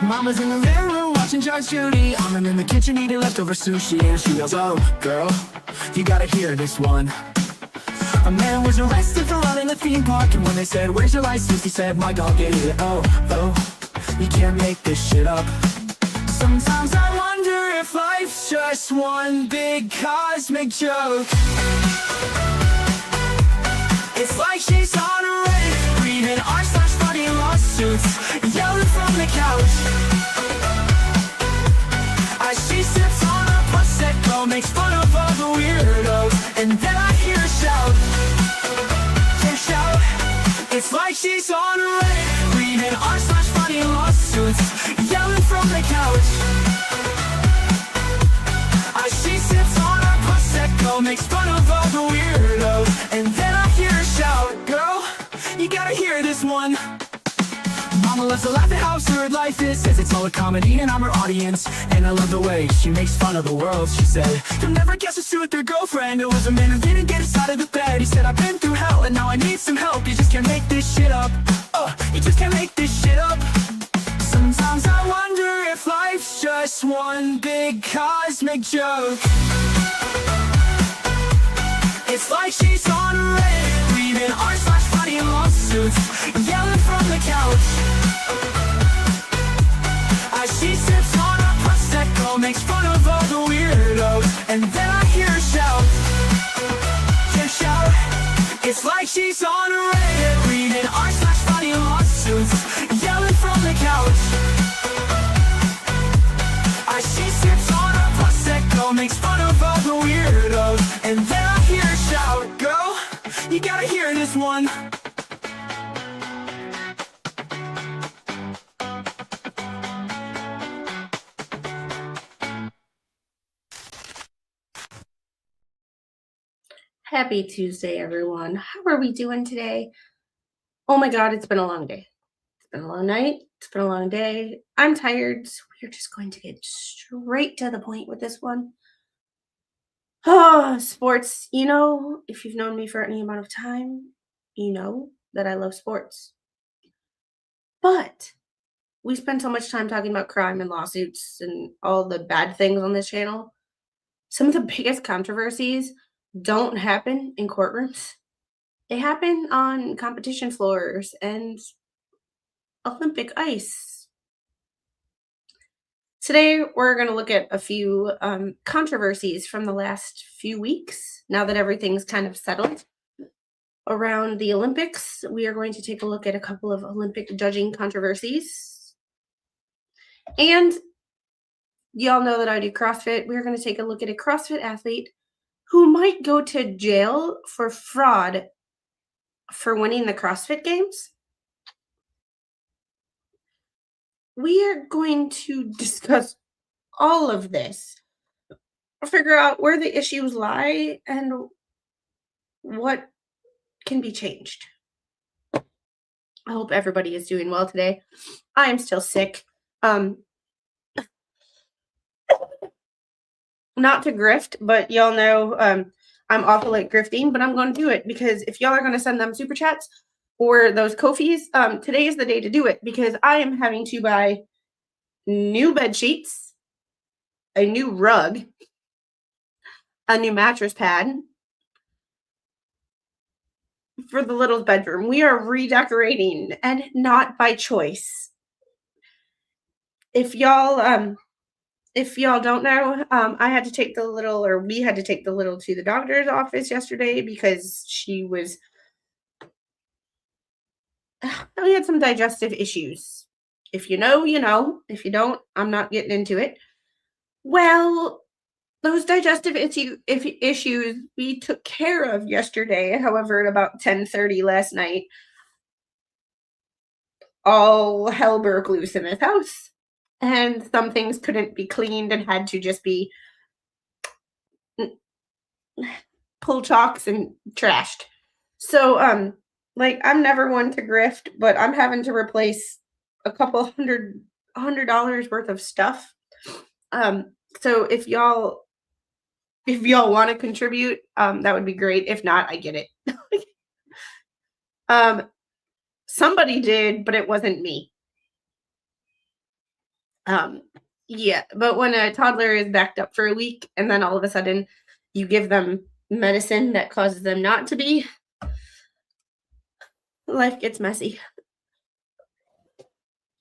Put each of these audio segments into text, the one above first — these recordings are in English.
Mama's in the living room watching Judge Judy. I'm in the kitchen eating leftover sushi, and she yells, "Oh, girl, you gotta hear this one." A man was arrested for running a theme park, and when they said, "Where's your license?" he said, "My dog ate it." Oh, you can't make this shit up. Sometimes I wonder if life's just one big cosmic joke. It's like she's on a Reddit, reading r/funny lawsuits, yelling from the couch. As she sips on a Prosecco, makes fun of all the weirdos, and then I hear her shout. It's like she's on a Reddit, reading r/funny lawsuits, yelling from the couch. As she sips on a Prosecco, makes fun of all the weirdos, and then I hear her shout, "Girl, you gotta hear this one." Mama loves to laugh at how absurd life is, says it's all a comedy and I'm her audience. And I love the way she makes fun of the world. She said, "You'll never guess who's with their girlfriend. It was a man who didn't get us out of the bed. He said, I've been through hell and now I need some help. You just can't make this shit up. You just can't make this shit up." Sometimes I wonder if life's just one big cosmic joke. It's like she's on a Reddit, reading r/funny lawsuits, yelling from the couch. As she sips on a Prosecco, makes fun of all the weirdos, and then I hear her shout. It's like she's on a Reddit, reading r/funny lawsuits, yelling from the couch. As she sips on a Prosecco, makes fun of all the weirdos, and then I hear her shout, "Girl, you gotta hear this one." Happy Tuesday, everyone. How are we doing today? Oh my God, it's been a long day. It's been a long night. It's been a long day. I'm tired, so we're just going to get straight to the point with this one. Sports. You know, if you've known me for any amount of time, you know that I love sports. But we spend so much time talking about crime and lawsuits and all the bad things on this channel. Some of the biggest controversies don't happen in courtrooms. They happen on competition floors and Olympic ice. Today, we're going to look at a few controversies from the last few weeks. Now that everything's kind of settled around the Olympics, we are going to take a look at a couple of Olympic judging controversies. And y'all know that I do CrossFit. We're going to take a look at a CrossFit athlete who might go to jail for fraud for winning the CrossFit Games. We are going to discuss all of this, figure out where the issues lie and what can be changed. I hope everybody is doing well today. I am still sick. Not to grift, but y'all know I'm awful at grifting, but I'm going to do it because if y'all are going to send them super chats or those Ko-fis, today is the day to do it because I am having to buy new bed sheets, a new rug, a new mattress pad for the little bedroom. We are redecorating and not by choice. If y'all don't know, I had to take the little, or we had to take the little to the doctor's office yesterday because we had some digestive issues. If you know, you know. If you don't, I'm not getting into it. Well, those digestive issues we took care of yesterday. However, at about 10:30 last night, all hell broke loose in this house. And some things couldn't be cleaned and had to just be pull chalks and trashed. So, I'm never one to grift, but I'm having to replace a couple $100 worth of stuff. So if y'all want to contribute, that would be great. If not, I get it. Somebody did, but it wasn't me. Yeah, but when a toddler is backed up for a week and then all of a sudden you give them medicine that causes them not to be, life gets messy.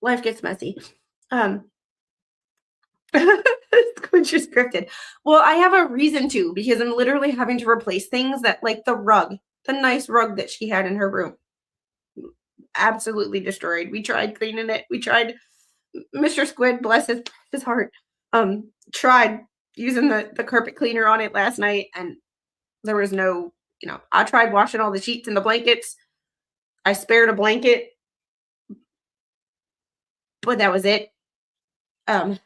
Life gets messy. Um, which is scripted. Well, I have a reason to because I'm literally having to replace things that, like the rug, the nice rug that she had in her room, absolutely destroyed. We tried cleaning it. We tried. Mr. Squid, bless his heart, tried using the carpet cleaner on it last night, and there was no, I tried washing all the sheets and the blankets. I spared a blanket, but that was it. Um,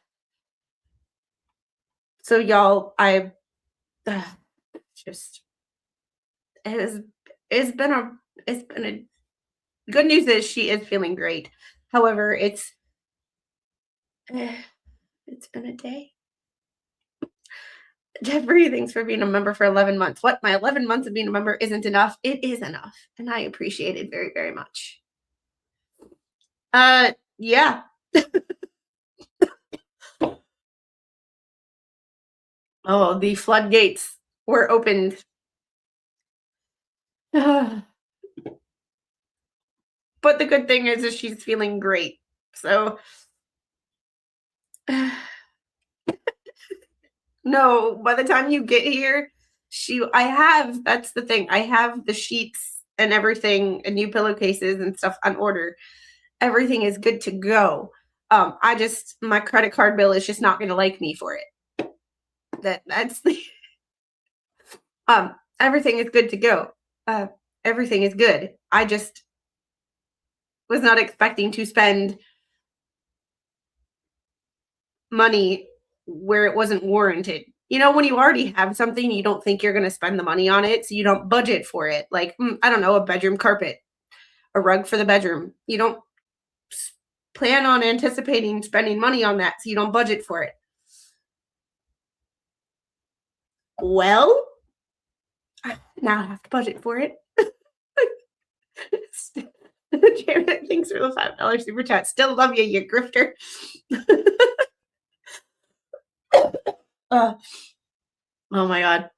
so y'all, I just it has it's been a good news is she is feeling great. However, it's been a day. Jeffrey, thanks for being a member for 11 months. What? My 11 months of being a member isn't enough? It is enough. And I appreciate it very, very much. Yeah. Oh, the floodgates were opened. But the good thing is she's feeling great. So no, by the time you get here, that's the thing. I have the sheets and everything and new pillowcases and stuff on order. Everything is good to go. My credit card bill is just not going to like me for it. That's the everything is good to go. Everything is good. I just was not expecting to spend money where it wasn't warranted. When you already have something, you don't think you're going to spend the money on it, so you don't budget for it. Like, I don't know, a bedroom carpet, a rug for the bedroom. You don't plan on anticipating spending money on that, so you don't budget for it. Well, now I have to budget for it. Janet, thanks for the $5 super chat. Still love you, you grifter. Oh my God.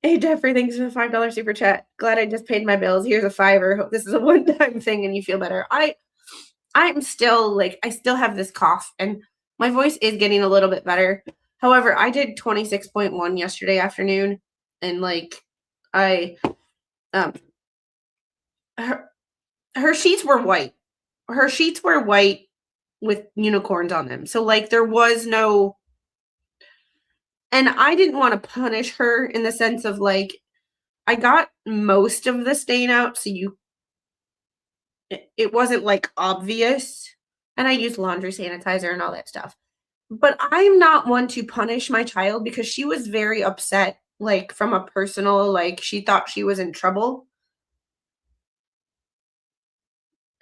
Hey, Jeffrey, thanks for the $5 super chat. Glad I just paid my bills. Here's a $5. Hope this is a one-time thing and you feel better. I'm still I still have this cough and my voice is getting a little bit better. However, I did 26.1 yesterday afternoon and her sheets were white. Her sheets were white with unicorns on them. So there was no, and I didn't want to punish her in the sense of I got most of the stain out, so it wasn't obvious. And I used laundry sanitizer and all that stuff. But I'm not one to punish my child because she was very upset, from a personal, she thought she was in trouble.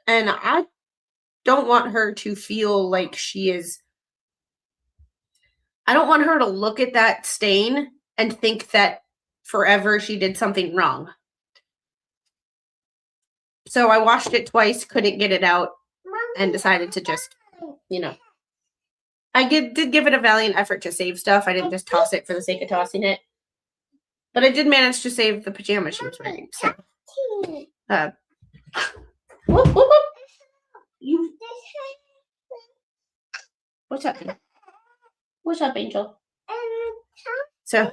And I don't want her to feel like she is. I don't want her to look at that stain and think that forever she did something wrong. So I washed it twice, couldn't get it out, and decided to just, I did give it a valiant effort to save stuff. I didn't just toss it for the sake of tossing it. But I did manage to save the pajamas she was wearing. So, whoop, whoop, whoop. What's up? What's up, Angel? So,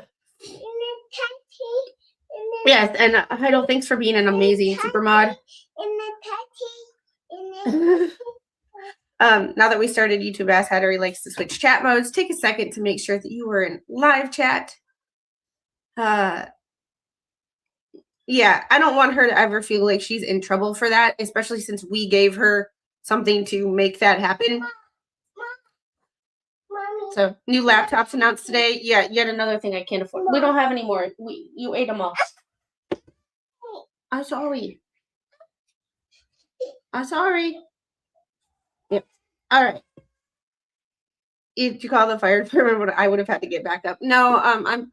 yes, and Heidel, thanks for being an amazing super mod. Now that we started YouTube Ask Hattery likes to switch chat modes, take a second to make sure that you were in live chat. Yeah, I don't want her to ever feel like she's in trouble for that, especially since we gave her something to make that happen. So, new laptops announced today. Yeah, yet another thing I can't afford. We don't have any more. You ate them all. I'm sorry. I'm sorry. Yep. All right. If you call the fire department, I would have had to get back up. No,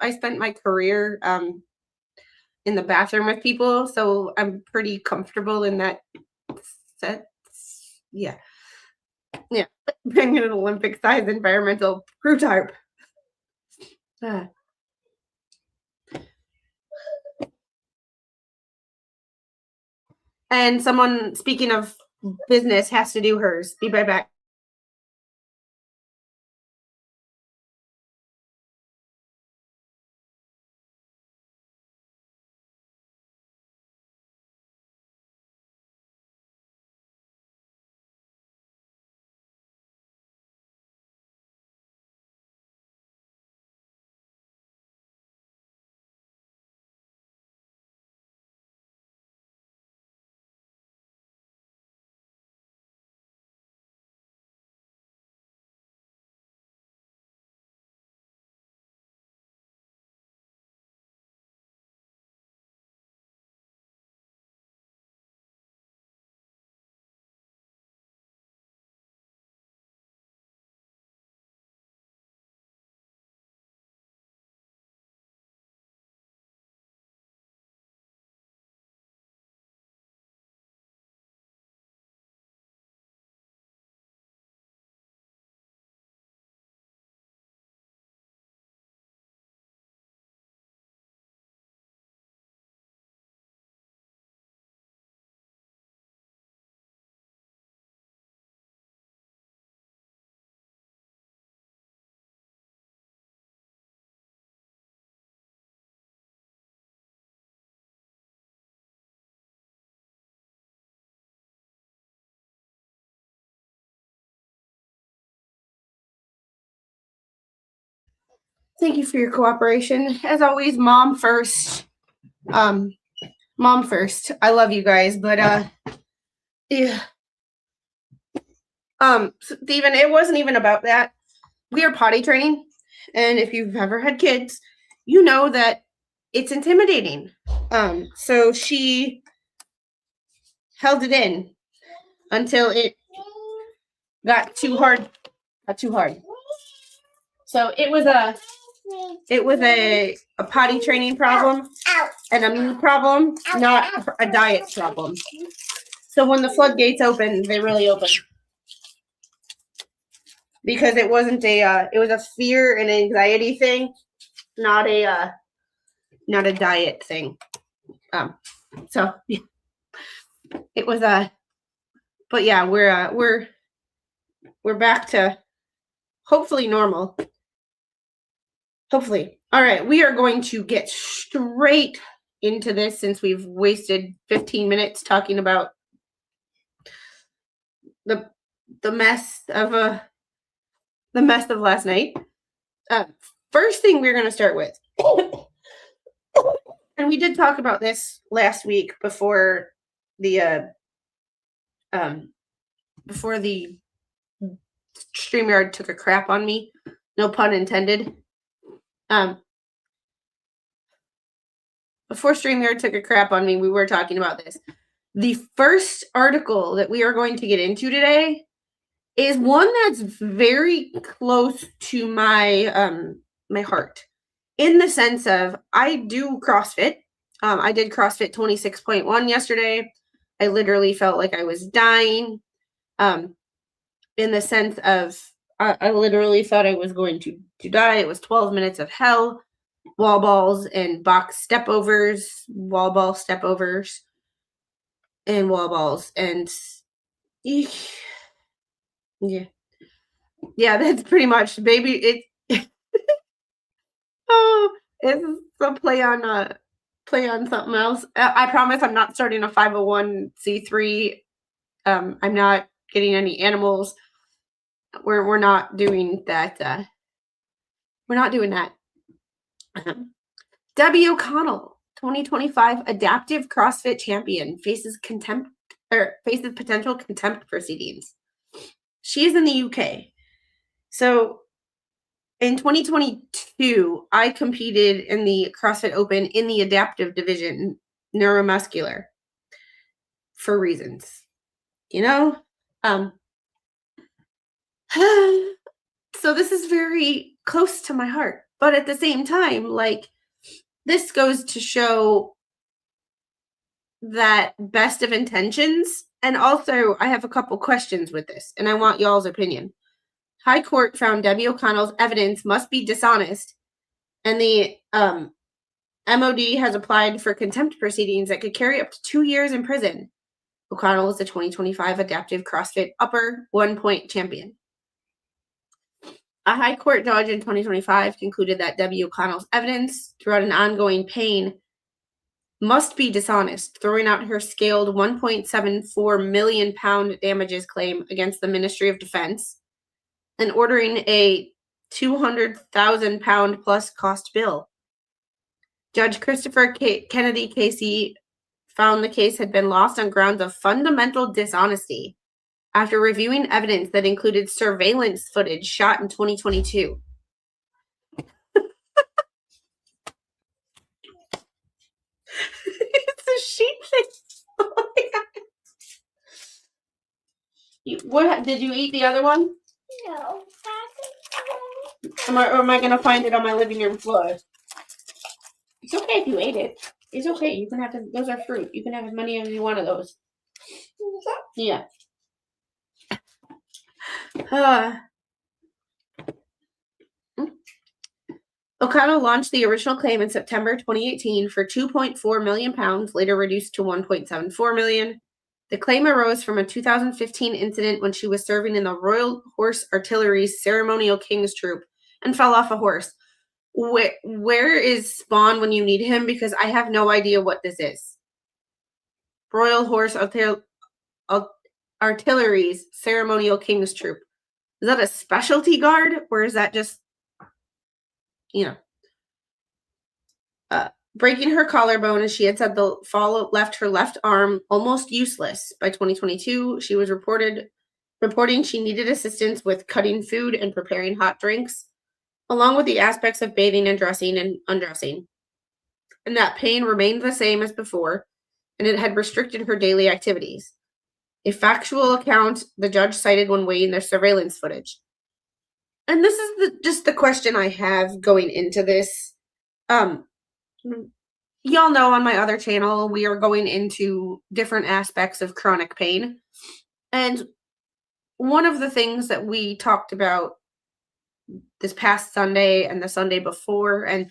I spent my career in the bathroom with people, so I'm pretty comfortable in that set. Yeah. Yeah, bring an Olympic size environmental crew tarp. And someone, speaking of business, has to do hers. Be right back. Thank you for your cooperation. As always, mom first. Mom first. I love you guys, but yeah. Steven, it wasn't even about that. We are potty training, and if you've ever had kids, you know that it's intimidating. So she held it in until it got too hard. So it was a potty training problem and a me problem, not a diet problem. So when the floodgates open, they really open. Because it wasn't it was a fear and anxiety thing, not a diet thing. So yeah. It was but yeah, we're back to hopefully normal. Hopefully. All right, we are going to get straight into this since we've wasted 15 minutes talking about the mess of last night. First thing we're going to start with, and we did talk about this last week before the StreamYard took a crap on me. No pun intended. Before StreamYard took a crap on me, we were talking about this. The first article that we are going to get into today is one that's very close to my my heart, in the sense of I do CrossFit. I did CrossFit 26.1 yesterday. I literally felt like I was dying. In the sense of I literally thought I was going to die. It was 12 minutes of hell, wall balls and box stepovers, wall ball stepovers, and wall balls, and yeah, that's pretty much, baby. It oh, it's a play on something else. I promise I'm not starting a 501c3. I'm not getting any animals. We're not doing that. We're not doing that. Debbie O'Connell, 2025 adaptive CrossFit champion, faces potential contempt proceedings. She is in the UK. So in 2022, I competed in the CrossFit Open in the adaptive division, neuromuscular, for reasons, you know? So this is very close to my heart, but at the same time, like, this goes to show that best of intentions And also, I have a couple questions with this, and I want y'all's opinion. High Court found Debbie O'Connell's evidence must be dishonest, and the MOD has applied for contempt proceedings that could carry up to 2 years in prison. O'Connell is the 2025 Adaptive CrossFit Upper 1-point champion. A High Court judge in 2025 concluded that Debbie O'Connell's evidence throughout an ongoing pain must be dishonest, throwing out her scaled 1.74 million pound damages claim against the Ministry of Defense and ordering a 200,000 pound plus cost bill. Judge Christopher Kennedy Casey found the case had been lost on grounds of fundamental dishonesty after reviewing evidence that included surveillance footage shot in 2022. It's a sheep thing. Oh my God. What did you eat the other one? No. Or am I gonna find it on my living room floor? It's okay if you ate it. It's okay. You can have them. Those are fruit. You can have as many as you want of those. Yeah. O'Connell launched the original claim in September 2018 for 2.4 million pounds, later reduced to 1.74 million. The claim arose from a 2015 incident when she was serving in the Royal Horse Artillery's Ceremonial King's Troop and fell off a horse. Where is Spawn when you need him? Because I have no idea what this is. Royal Horse Artillery's Ceremonial King's Troop. Is that a specialty guard, or is that just, breaking her collarbone, as she had said the fall left her left arm almost useless. By 2022, she was reporting she needed assistance with cutting food and preparing hot drinks, along with the aspects of bathing and dressing and undressing. And that pain remained the same as before, and it had restricted her daily activities. A factual account the judge cited when weighing their surveillance footage. And this is just the question I have going into this. Y'all know on my other channel, we are going into different aspects of chronic pain. And one of the things that we talked about this past Sunday and the Sunday before, and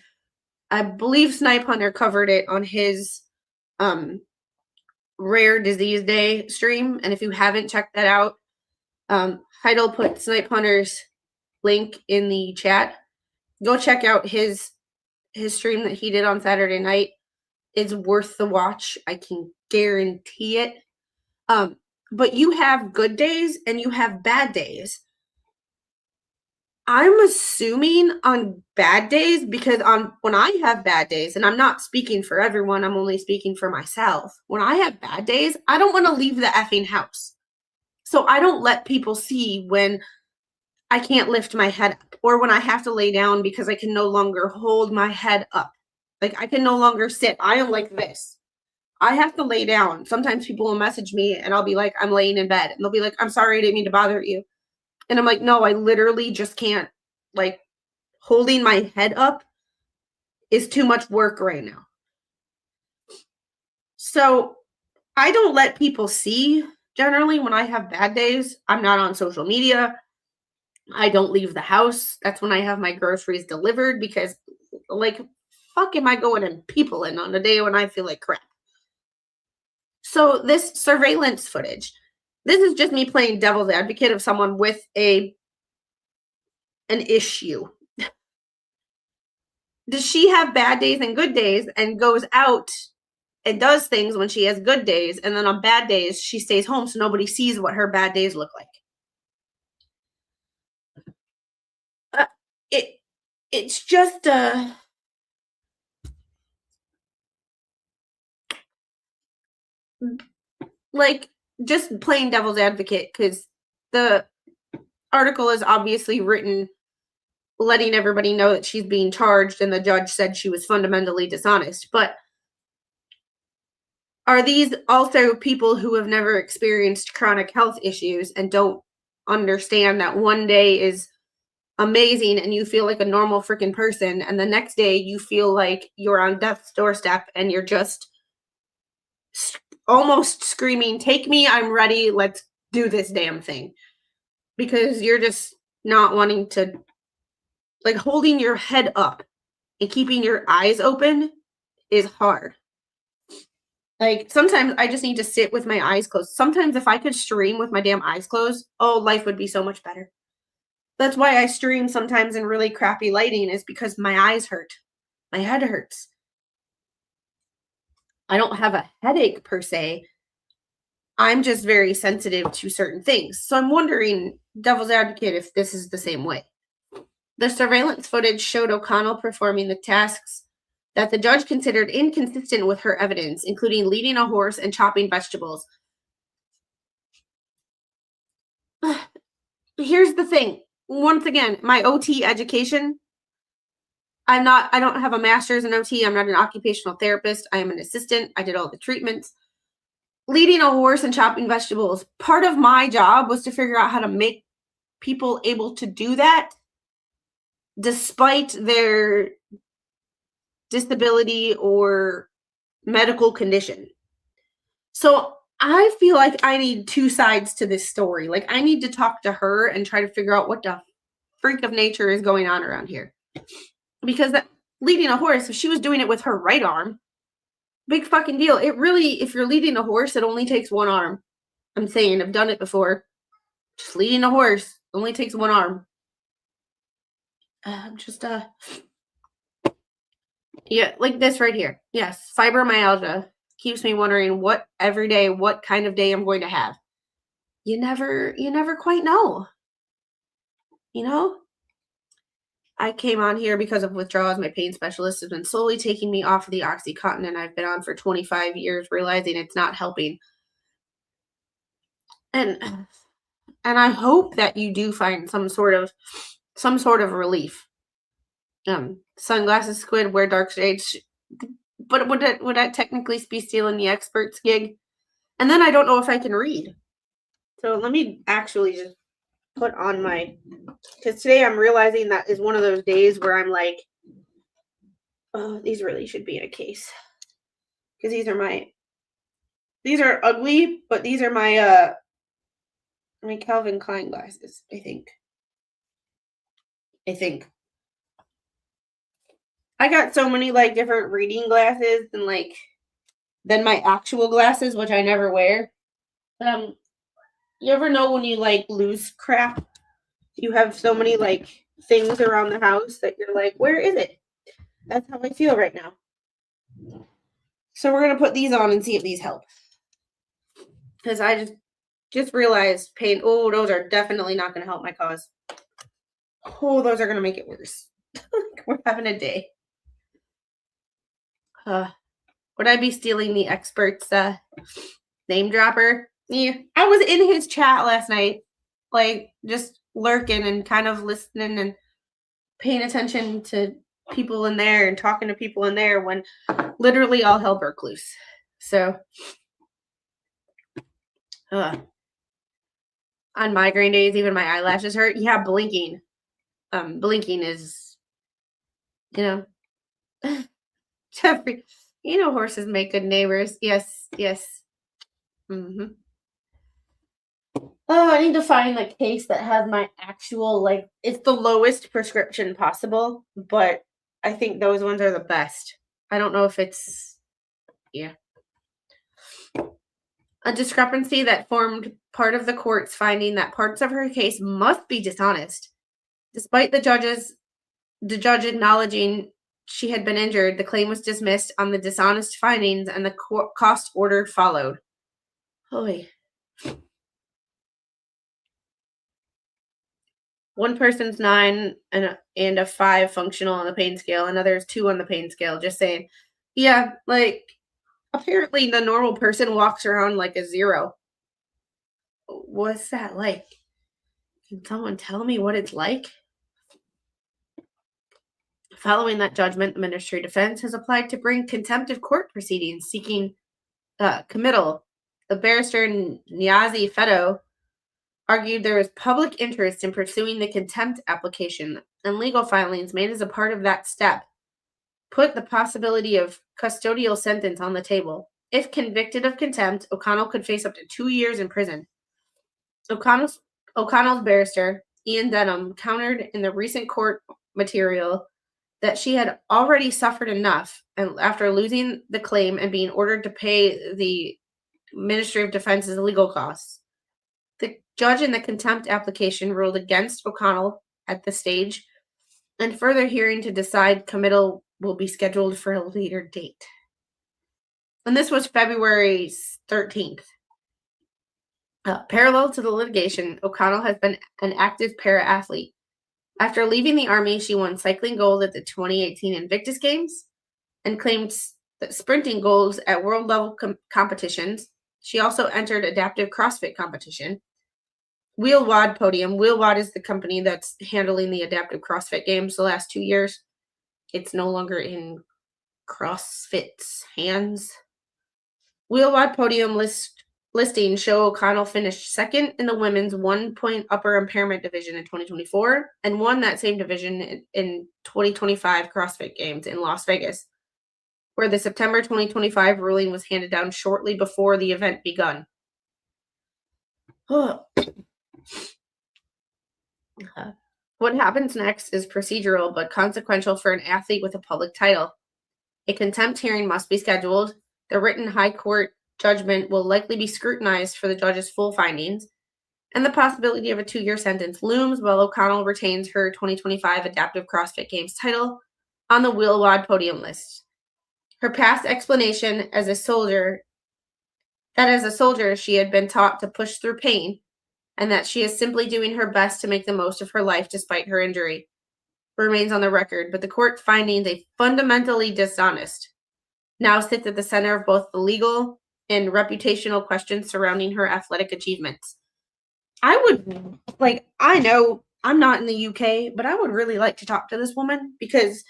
I believe Snipe Hunter covered it on his Rare Disease Day stream. And if you haven't checked that out, Heidel put Snipe Hunter's link in the chat. Go check out his stream that he did on Saturday night. It's worth the watch. I can guarantee it. But you have good days and you have bad days. I'm assuming on bad days, because when I have bad days, and I'm not speaking for everyone, I'm only speaking for myself. When I have bad days, I don't want to leave the effing house. So I don't let people see when I can't lift my head up, or when I have to lay down because I can no longer hold my head up. Like, I can no longer sit. I am like this. I have to lay down. Sometimes people will message me and I'll be like, I'm laying in bed. And they'll be like, I'm sorry, I didn't mean to bother you. And I'm like, no, I literally just can't. Like, holding my head up is too much work right now. So I don't let people see, generally, when I have bad days. I'm not on social media. I don't leave the house. That's when I have my groceries delivered, because, like, fuck am I going and people in on a day when I feel like crap? So this surveillance footage, this is just me playing devil's advocate of someone with an issue. Does she have bad days and good days and goes out and does things when she has good days, and then on bad days she stays home so nobody sees what her bad days look like? It's just like, just playing devil's advocate, because the article is obviously written letting everybody know that she's being charged and the judge said she was fundamentally dishonest. But are these also people who have never experienced chronic health issues and don't understand that one day is amazing and you feel like a normal freaking person, and the next day you feel like you're on death's doorstep and you're just almost screaming, "Take me, I'm ready, let's do this damn thing." Because you're just not wanting to, like, holding your head up and keeping your eyes open is hard. Like, sometimes I just need to sit with my eyes closed. Sometimes if I could stream with my damn eyes closed, oh, life would be so much better. That's why I stream sometimes in really crappy lighting, is because my eyes hurt. My head hurts. I don't have a headache per se. I'm just very sensitive to certain things. So I'm wondering, devil's advocate, if this is the same way. The surveillance footage showed O'Connell performing the tasks that the judge considered inconsistent with her evidence, including leading a horse and chopping vegetables. Here's the thing. Once again, my OT education, I don't have a master's in OT. I'm not an occupational therapist. I am an assistant. I did all the treatments. Leading a horse and chopping vegetables. Part of my job was to figure out how to make people able to do that despite their disability or medical condition. So I feel like I need two sides to this story. Like, I need to talk to her and try to figure out what the freak of nature is going on around here. Because that leading a horse, if she was doing it with her right arm, big fucking deal. It really, if you're leading a horse, it only takes one arm. I'm saying, I've done it before. Just leading a horse only takes one arm. Yeah, like this right here. Yes, fibromyalgia keeps me wondering what kind of day I'm going to have. You never quite know. You know? I came on here because of withdrawals. My pain specialist has been slowly taking me off of the Oxycontin, and I've been on for 25 years, realizing it's not helping. And I hope that you do find some sort of relief. Sunglasses, squid, wear dark shades. But would that technically be stealing the expert's gig? And then I don't know if I can read. So let me actually just put on because today I'm realizing that is one of those days where I'm like, oh, these really should be in a case. Because these are ugly, but these are my Calvin Klein glasses, I think. I got so many like different reading glasses than my actual glasses, which I never wear. You ever know when you like lose crap? You have so many like things around the house that you're like, where is it? That's how I feel right now. So we're gonna put these on and see if these help. Because I just realized pain. Oh, those are definitely not gonna help my cause. Oh, those are gonna make it worse. We're having a day. Would I be stealing the expert's name dropper? Yeah, I was in his chat last night, like just lurking and kind of listening and paying attention to people in there and talking to people in there when literally all hell broke loose. So, on migraine days, even my eyelashes hurt. Yeah, blinking. Blinking is, Jeffrey, horses make good neighbors. Yes. Mm-hmm. Oh, I need to find a case that has my actual, it's the lowest prescription possible, but I think those ones are the best. I don't know if it's, a discrepancy that formed part of the court's finding that parts of her case must be dishonest. Despite the judge acknowledging she had been injured, the claim was dismissed on the dishonest findings and the cost order followed. Holy. One person's 9 and a 5 functional on the pain scale. Another is 2 on the pain scale. Just saying. Yeah, apparently the normal person walks around like a 0. What's that like? Can someone tell me what it's like? Following that judgment, the Ministry of Defense has applied to bring contempt of court proceedings seeking committal. The barrister Niazi Fedo argued there was public interest in pursuing the contempt application, and legal filings made as a part of that step put the possibility of custodial sentence on the table. If convicted of contempt, O'Connell could face up to 2 years in prison. O'Connell's barrister, Ian Denham, countered in the recent court material that she had already suffered enough and after losing the claim and being ordered to pay the Ministry of Defense's legal costs. The judge in the contempt application ruled against O'Connell at the stage, and further hearing to decide committal will be scheduled for a later date. And this was February 13th. Parallel to the litigation, O'Connell has been an active para-athlete. After leaving the Army, she won cycling gold at the 2018 Invictus Games and claimed sprinting golds at world-level competitions. She also entered adaptive CrossFit competition. WheelWOD podium. WheelWOD is the company that's handling the adaptive CrossFit games the last 2 years. It's no longer in CrossFit's hands. WheelWOD podium listings show O'Connell finished second in the women's 1-point upper impairment division in 2024 and won that same division in 2025 CrossFit Games in Las Vegas, where the September 2025 ruling was handed down shortly before the event begun. What happens next is procedural but consequential for an athlete with a public title. A contempt hearing must be scheduled. The written high court judgment will likely be scrutinized for the judge's full findings, and the possibility of a 2-year sentence looms while O'Connell retains her 2025 Adaptive CrossFit Games title on the WheelWOD podium list. Her past explanation as a soldier she had been taught to push through pain, and that she is simply doing her best to make the most of her life despite her injury, remains on the record, but the court findings a fundamentally dishonest now sits at the center of both the legal and reputational questions surrounding her athletic achievements. I know I'm not in the UK, but I would really like to talk to this woman because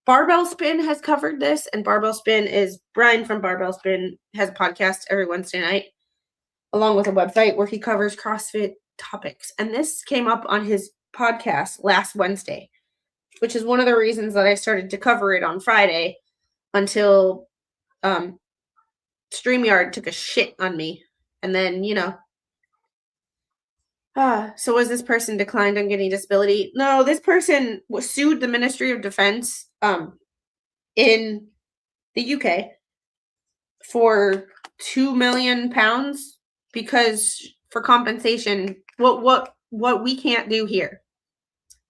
Barbell Spin has covered this, and Barbell Spin is Brian from Barbell Spin has a podcast every Wednesday night, along with a website where he covers CrossFit topics. And this came up on his podcast last Wednesday, which is one of the reasons that I started to cover it on Friday until StreamYard took a shit on me. And then, so was this person declined on getting disability? No, this person sued the Ministry of Defense in the UK for £2 million because for compensation, what we can't do here.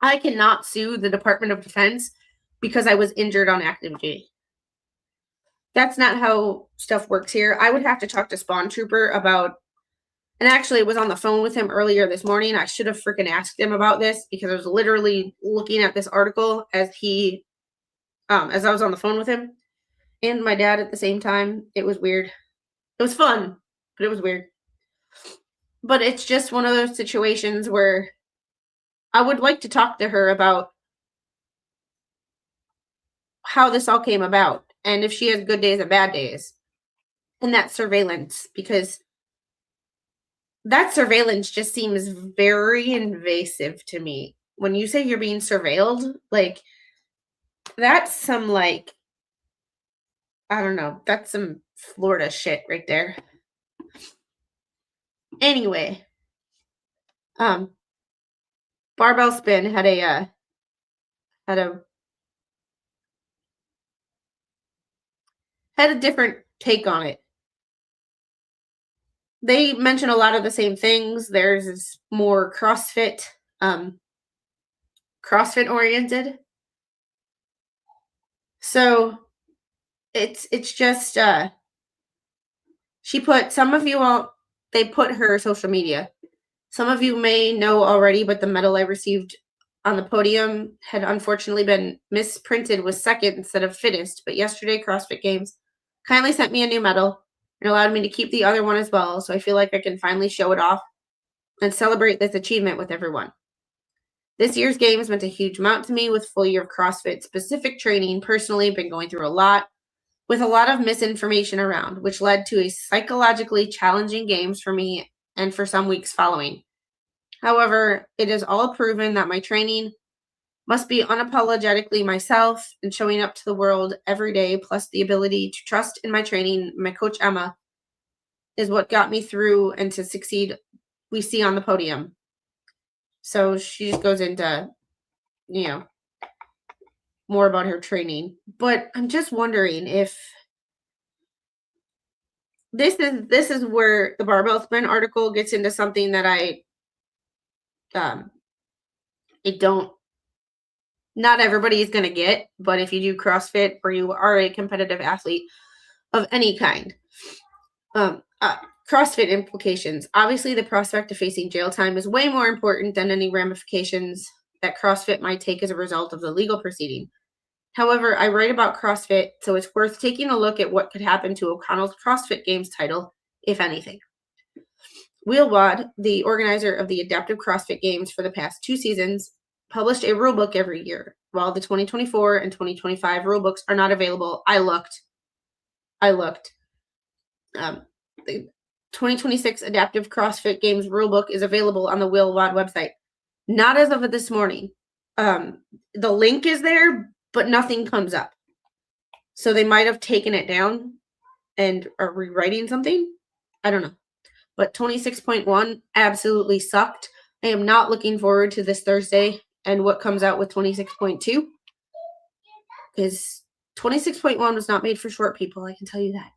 I cannot sue the Department of Defense because I was injured on active duty. That's not how stuff works here. I would have to talk to Spawn Trooper about, and actually it was on the phone with him earlier this morning. I should have freaking asked him about this because I was literally looking at this article as I was on the phone with him and my dad at the same time. It was weird. It was fun, but it was weird. But it's just one of those situations where I would like to talk to her about how this all came about and if she has good days and bad days and that surveillance, because that surveillance just seems very invasive to me. When you say you're being surveilled, that's some I don't know, that's some Florida shit right there. Anyway, Barbell Spin had a different take on it. They mention a lot of the same things. Theirs is more CrossFit oriented. So it's just she put they put her social media. Some of you may know already, but the medal I received on the podium had unfortunately been misprinted with second instead of fittest. But yesterday, CrossFit Games kindly sent me a new medal and allowed me to keep the other one as well. So I feel like I can finally show it off and celebrate this achievement with everyone. This year's games meant a huge amount to me with full year of CrossFit specific training. Personally, been going through a lot with a lot of misinformation around, which led to a psychologically challenging games for me and for some weeks following. However, it is all proven that my training, Must be unapologetically myself and showing up to the world every day, plus the ability to trust in my training. My coach, Emma, is what got me through and to succeed we see on the podium. So she just goes into, more about her training. But I'm just wondering if this is where the barbell spin article gets into something that I don't, not everybody is going to get, but if you do CrossFit or you are a competitive athlete of any kind, CrossFit implications. Obviously, the prospect of facing jail time is way more important than any ramifications that CrossFit might take as a result of the legal proceeding. However, I write about CrossFit, so it's worth taking a look at what could happen to O'Connell's CrossFit Games title, if anything. Wheelwad, the organizer of the Adaptive CrossFit Games for the past 2 seasons, published a rulebook every year. While the 2024 and 2025 rulebooks are not available, I looked. The 2026 Adaptive CrossFit Games rulebook is available on the Wheelwad website. Not as of this morning. The link is there, but nothing comes up. So they might have taken it down and are rewriting something. I don't know. But 26.1 absolutely sucked. I am not looking forward to this Thursday and what comes out with 26.2. Because 26.1 was not made for short people, I can tell you that.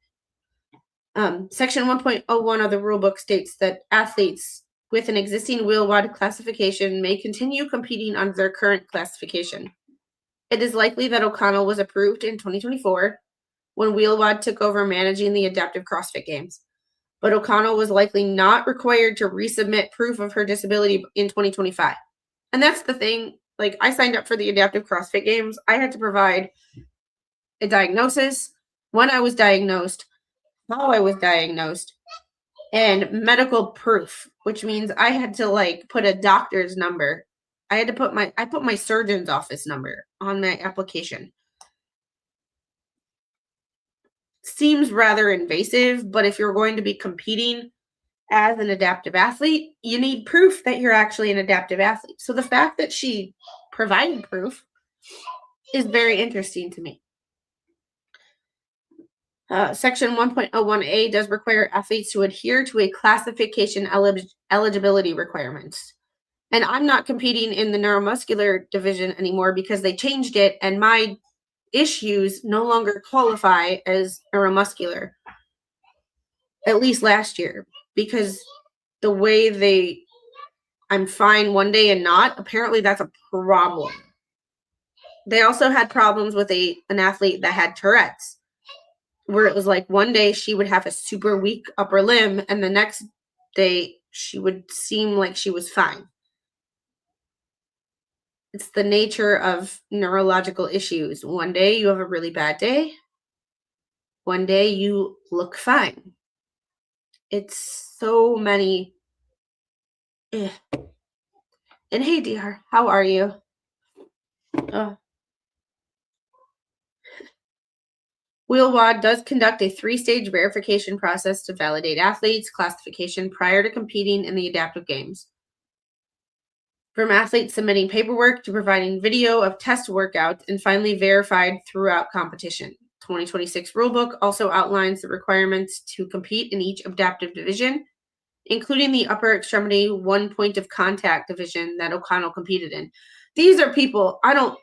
Section 1.01 of the rulebook states that athletes with an existing Wheelwad classification may continue competing under their current classification. It is likely that O'Connell was approved in 2024 when Wheelwad took over managing the Adaptive CrossFit Games. But O'Connell was likely not required to resubmit proof of her disability in 2025. And that's the thing. Like, I signed up for the Adaptive CrossFit Games. I had to provide a diagnosis, when I was diagnosed, how I was diagnosed, and medical proof, which means I had to put a doctor's number. I put my surgeon's office number on my application. Seems rather invasive, but if you're going to be competing as an adaptive athlete, you need proof that you're actually an adaptive athlete. So the fact that she provided proof is very interesting to me. Section 1.01a does require athletes to adhere to a classification eligibility requirements. And I'm not competing in the neuromuscular division anymore because they changed it and my issues no longer qualify as neuromuscular, at least last year, because the way I'm fine one day and not, apparently that's a problem. They also had problems with an athlete that had Tourette's, where it was like one day she would have a super weak upper limb and the next day she would seem like she was fine. It's the nature of neurological issues. One day you have a really bad day. One day you look fine. It's so many. And hey, DR, how are you? Wheelwad does conduct a 3-stage verification process to validate athletes' classification prior to competing in the adaptive games. From athletes submitting paperwork to providing video of test workouts and finally verified throughout competition. 2026 rulebook also outlines the requirements to compete in each adaptive division, including the upper extremity 1 point of contact division that O'Connell competed in. These are people, I don't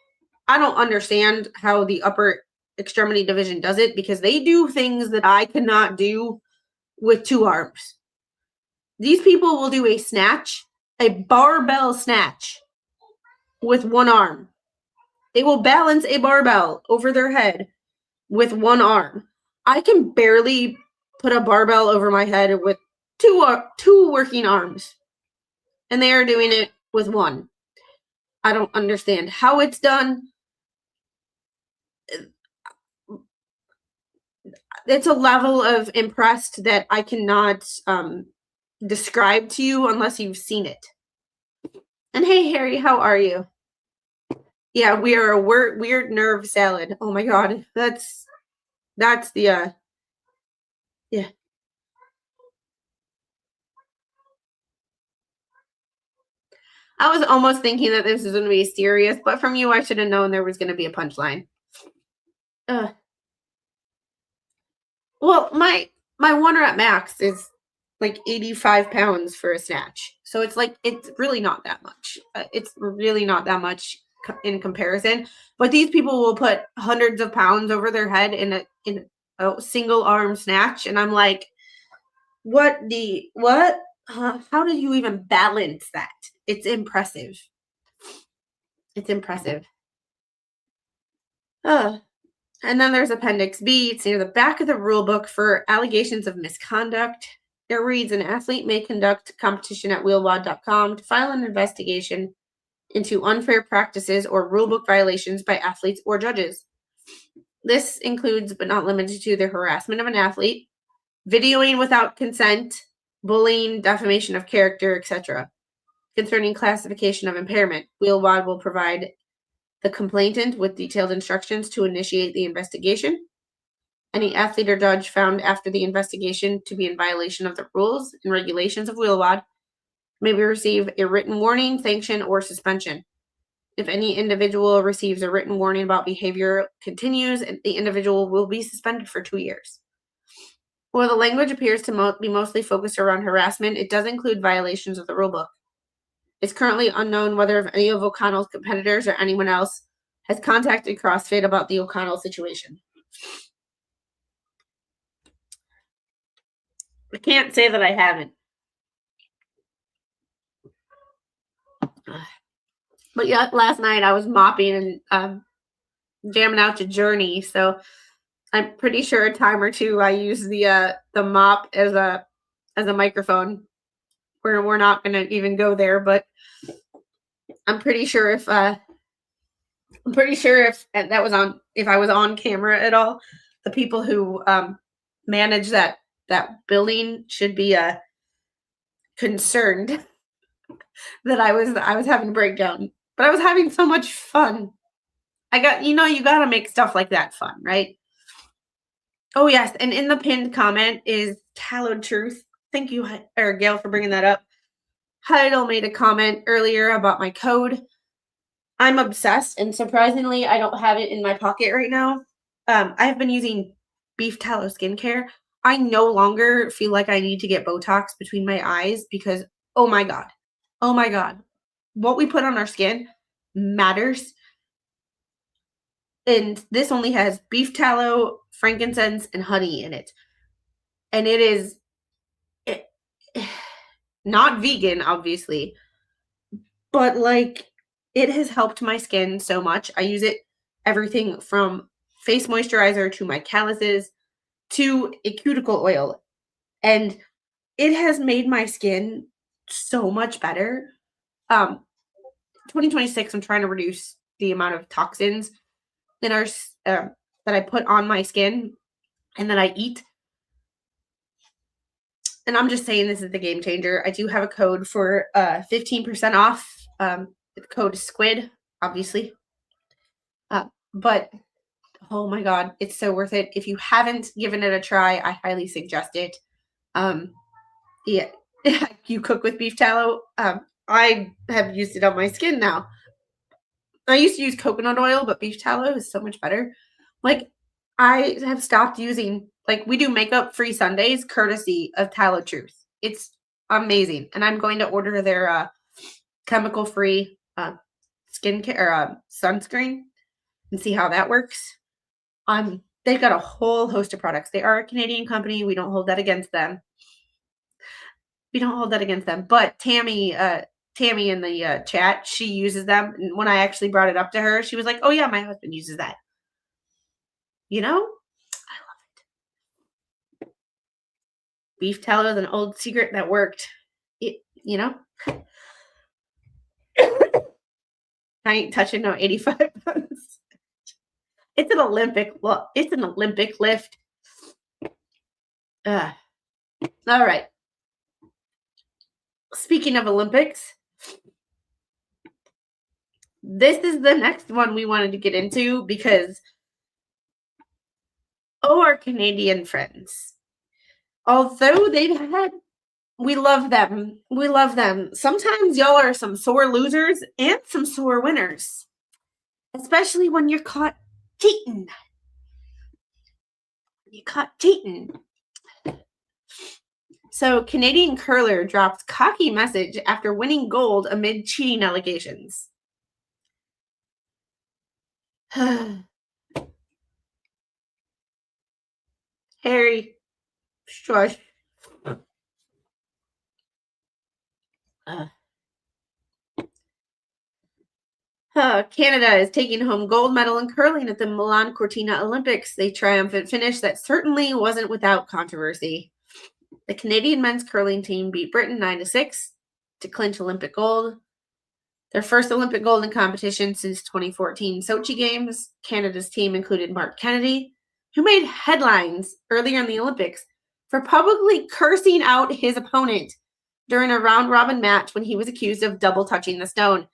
understand how the upper extremity division does it, because they do things that I cannot do with 2 arms. These people will do a snatch, a barbell snatch with 1 arm. They will balance a barbell over their head with 1 arm. I can barely put a barbell over my head with two working arms, and they are doing it with 1. I don't understand how it's done. It's a level of impressed that I cannot describe to you unless you've seen it. And hey, Harry, how are you? Yeah, we are a weird nerve salad. Oh my God, that's the yeah. I was almost thinking that this was going to be serious, but from you, I should have known there was going to be a punchline. Well, my one rep max is like 85 pounds for a snatch. So it's like, it's really not that much. It's really not that much in comparison. But these people will put hundreds of pounds over their head in a single arm snatch. And I'm like, what? How do you even balance that? It's impressive. It's impressive. And then there's Appendix B. It's near the back of the rule book for allegations of misconduct. It reads, an athlete may conduct competition at wheelwad.com to file an investigation into unfair practices or rulebook violations by athletes or judges. This includes, but not limited to, the harassment of an athlete, videoing without consent, bullying, defamation of character, etc. Concerning classification of impairment, WheelWad will provide the complainant with detailed instructions to initiate the investigation. Any athlete or judge found after the investigation to be in violation of the rules and regulations of WheelWad may receive a written warning, sanction, or suspension. If any individual receives a written warning about behavior continues, the individual will be suspended for 2 years. While the language appears to be mostly focused around harassment, it does include violations of the rulebook. It's currently unknown whether any of O'Connell's competitors or anyone else has contacted CrossFit about the O'Connell situation. I can't say that I haven't. But yeah, last night I was mopping and jamming out to Journey, so I'm pretty sure a time or two I used the mop as a microphone. We're not going to even go there, but I'm pretty sure if that was on, if I was on camera at all, the people who manage that building should be concerned that I was having a breakdown. But I was having so much fun. You got to make stuff like that fun, right? Oh, yes. And in the pinned comment is Hallowed Truth. Thank you, Gail, for bringing that up. Heidel made a comment earlier about my code. I'm obsessed, and surprisingly, I don't have it in my pocket right now. I have been using Beef Tallow skincare. I no longer feel like I need to get Botox between my eyes because, oh my God, what we put on our skin matters. And this only has beef tallow, frankincense, and honey in it. And it is not vegan, obviously, but like it has helped my skin so much. I use it everything from face moisturizer to my calluses to a cuticle oil. And it has made my skin so much better. 2026, I'm trying to reduce the amount of toxins in our that I put on my skin and that I eat. And I'm just saying this is the game changer. I do have a code for 15% off. The code is SQUID, obviously. But oh my God, it's so worth it. If you haven't given it a try, I highly suggest it. Yeah, you cook with beef tallow. I have used it on my skin now. I used to use coconut oil, but beef tallow is so much better. Like, I have stopped using, like, we do makeup-free Sundays courtesy of Tallow Truth. It's amazing. And I'm going to order their chemical-free skincare sunscreen and see how that works. They've got a whole host of products. They are a Canadian company. We don't hold that against them. But Tammy in the chat, she uses them. And when I actually brought it up to her, she was like, oh yeah, my husband uses that. I love it. Beef tallow is an old secret that worked. I ain't touching no 85 pounds. It's an Olympic lift. All right. Speaking of Olympics, this is the next one we wanted to get into because, our Canadian friends, although they've had We love them. We love them. Sometimes y'all are some sore losers and some sore winners, especially when you're caught cheating. You caught cheating. So, Canadian curler drops cocky message after winning gold amid cheating allegations. Harry, shush. Canada is taking home gold medal in curling at the Milan Cortina Olympics. A triumphant finish that certainly wasn't without controversy. The Canadian men's curling team beat Britain 9-6 to clinch Olympic gold. Their first Olympic gold in competition since 2014 Sochi Games. Canada's team included Mark Kennedy, who made headlines earlier in the Olympics for publicly cursing out his opponent during a round-robin match when he was accused of double touching the stone.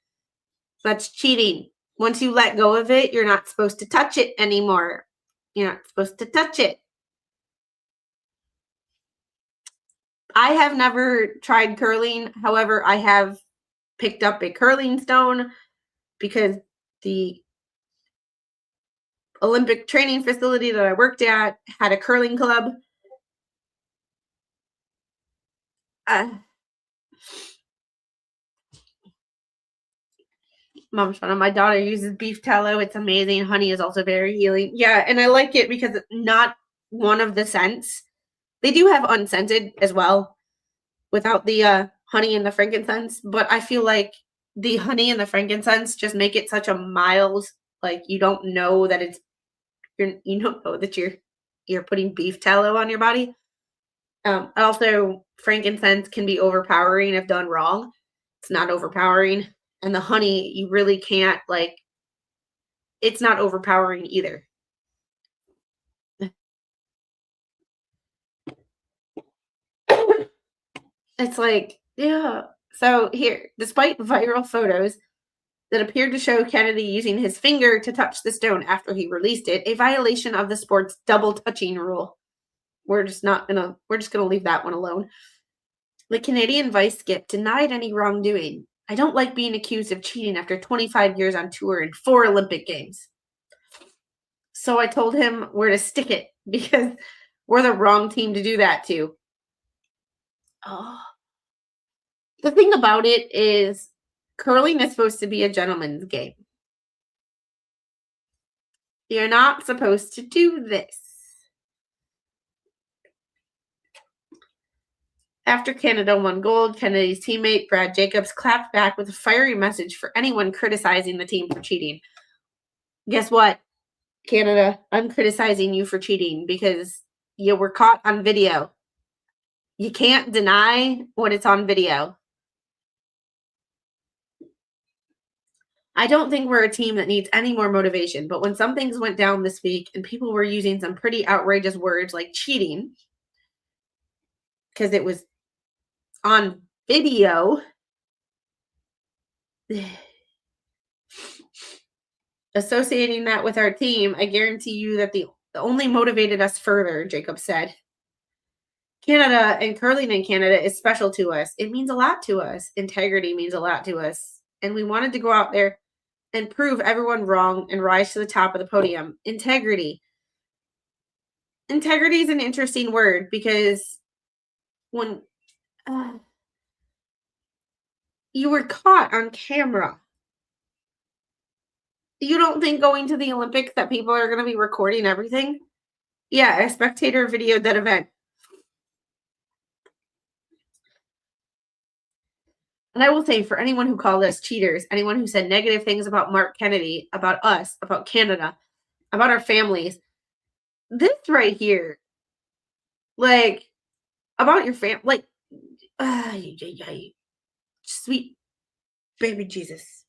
That's cheating. Once you let go of it, you're not supposed to touch it anymore. You're not supposed to touch it. I have never tried curling. However, I have picked up a curling stone because the Olympic training facility that I worked at had a curling club. Mom's fun. My daughter uses beef tallow. It's amazing. Honey is also very healing. Yeah, and I like it because not one of the scents. They do have unscented as well without the honey and the frankincense, but I feel like the honey and the frankincense just make it such a mild, like you don't know that you don't know that you're putting beef tallow on your body. Also, frankincense can be overpowering if done wrong. It's not overpowering. And the honey, you really can't, like, it's not overpowering either. It's like, yeah. So here, despite viral photos that appeared to show Kennedy using his finger to touch the stone after he released it, a violation of the sport's double touching rule. We're just gonna leave that one alone. The Canadian vice skip denied any wrongdoing. I don't like being accused of cheating after 25 years on tour and 4 Olympic Games. So I told him where to stick it because we're the wrong team to do that to. Oh. The thing about it is curling is supposed to be a gentleman's game. You're not supposed to do this. After Canada won gold, Kennedy's teammate Brad Jacobs clapped back with a fiery message for anyone criticizing the team for cheating. Guess what, Canada? I'm criticizing you for cheating because you were caught on video. You can't deny when it's on video. I don't think we're a team that needs any more motivation, but when some things went down this week and people were using some pretty outrageous words like cheating, because it was on video, associating that with our team, I guarantee you that the only motivated us further, Jacob said. Canada and curling in Canada is special to us. It means a lot to us. Integrity means a lot to us. And we wanted to go out there and prove everyone wrong and rise to the top of the podium. Integrity. Integrity is an interesting word because when you were caught on camera, you don't think going to the Olympics that people are going to be recording everything? Yeah, a spectator videoed that event. And I will say, for anyone who called us cheaters, anyone who said negative things about Mark Kennedy, about us, about Canada, about our families, this right here, like, about your family, like, sweet baby Jesus.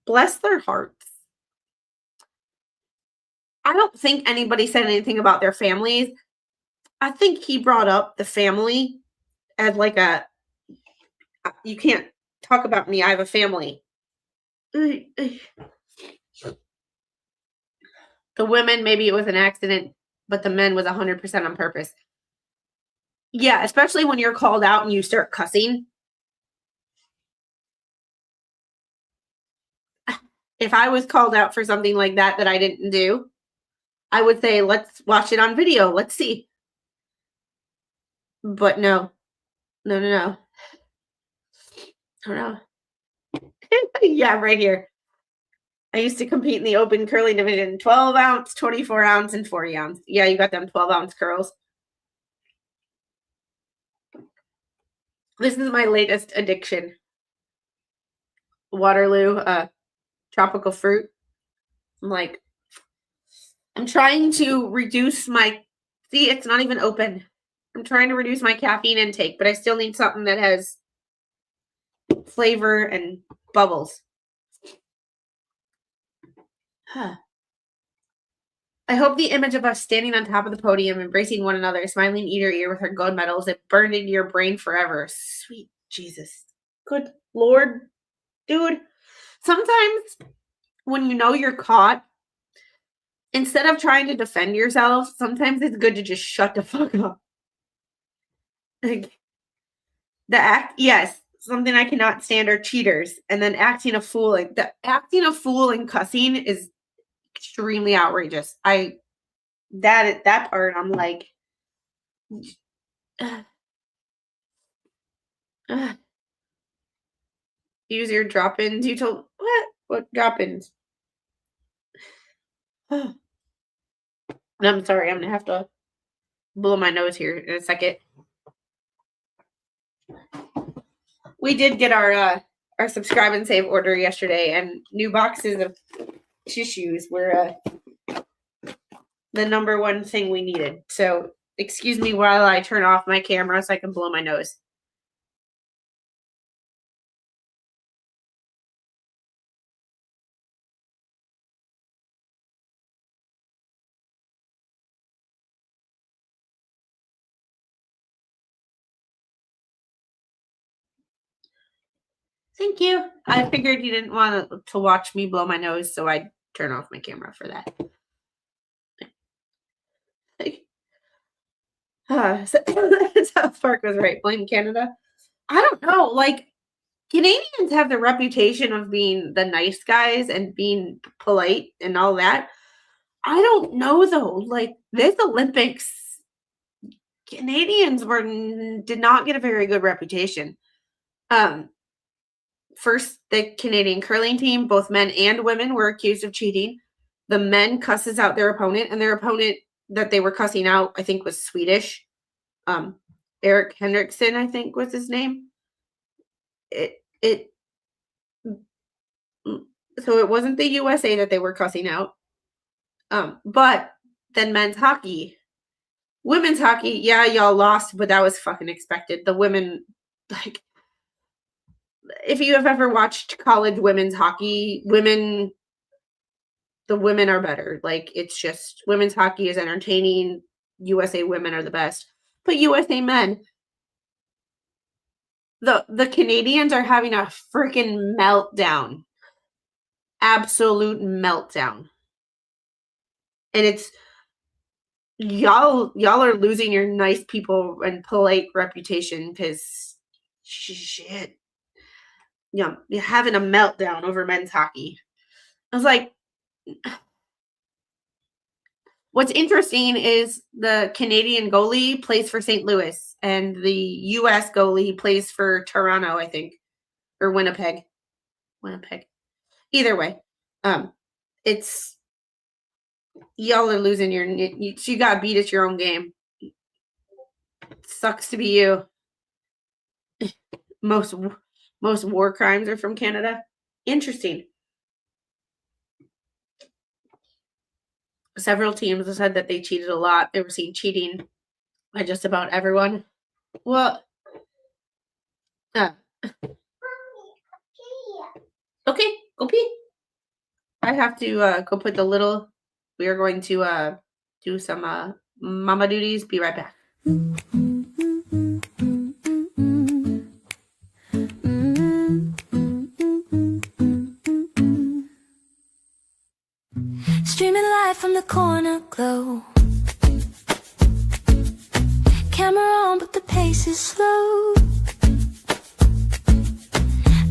Bless their hearts. I don't think anybody said anything about their families. I think he brought up the family as like you can't talk about me. I have a family. The women, maybe it was an accident, but the men was 100% on purpose. Yeah, especially when you're called out and you start cussing. If I was called out for something like that I didn't do, I would say, let's watch it on video. Let's see. But no. No, no, no. Oh, no. Yeah, right here. I used to compete in the open curling division, 12 ounce, 24 ounce, and 40 ounce. Yeah, you got them 12 ounce curls. This is my latest addiction. Waterloo, tropical fruit. I'm trying to reduce my, see, it's not even open. I'm trying to reduce my caffeine intake, but I still need something that has flavor and bubbles. Huh. I hope the image of us standing on top of the podium, embracing one another, smiling ear to ear with our gold medals, it burned into your brain forever. Sweet Jesus. Good Lord. Dude, sometimes when you know you're caught, instead of trying to defend yourself, sometimes it's good to just shut the fuck up. Like, the act, yes, something I cannot stand are cheaters. And then acting a fool, like the acting a fool and cussing is extremely outrageous. That part, I'm like, use your drop-ins. You told what drop-ins? And I'm sorry, I'm gonna have to blow my nose here in a second. We did get our subscribe and save order yesterday, and new boxes of tissues were the number one thing we needed. So excuse me while I turn off my camera so I can blow my nose. Thank you. I figured you didn't want to watch me blow my nose, so I'd turn off my camera for that. South Park was right. Blame Canada. I don't know. Like, Canadians have the reputation of being the nice guys and being polite and all that. I don't know though. Like, this Olympics, Canadians did not get a very good reputation. First, the Canadian curling team, both men and women, were accused of cheating. The men cusses out their opponent, and their opponent that they were cussing out, I think, was Swedish. Eric Henriksen, I think, was his name. So it wasn't the USA that they were cussing out. But then men's hockey. Women's hockey, yeah, y'all lost, but that was fucking expected. The women, like, if you have ever watched college women's hockey, the women are better. Like, it's just, women's hockey is entertaining. USA women are the best. But USA men, the Canadians are having a freaking meltdown. Absolute meltdown. And it's, y'all are losing your nice people and polite reputation because shit. You're having a meltdown over men's hockey. I was like, what's interesting is the Canadian goalie plays for St. Louis and the US goalie plays for Toronto, I think, or Winnipeg. Either way, it's, y'all are losing you got beat at your own game. Sucks to be you. Most war crimes are from Canada. Interesting. Several teams have said that they cheated a lot. They were seen cheating by just about everyone. Well, okay, go pee. I have to go put the little. We are going to do some mama duties. Be right back. Streaming live from the corner glow. Camera on, but the pace is slow.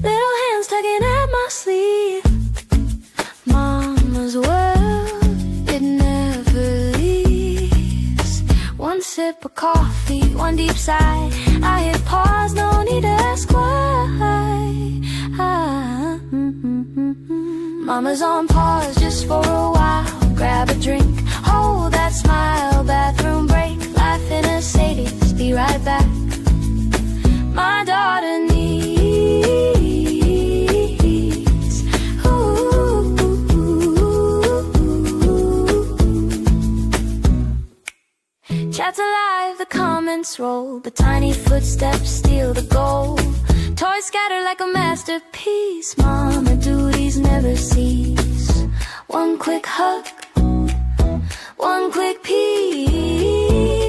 Little hands tugging at my sleeve. Mama's world, it never leaves. One sip of coffee, one deep sigh. I hit pause, no need to ask why. Mama's on pause just for a while. Grab a drink, hold that smile. Bathroom break, life in a Sadie's. Be right back. My daughter needs. Ooh. Chat's alive, the comments roll, but tiny footsteps steal the goal. Toys scatter like a masterpiece. Mama duties never cease. One quick hug, one quick peek,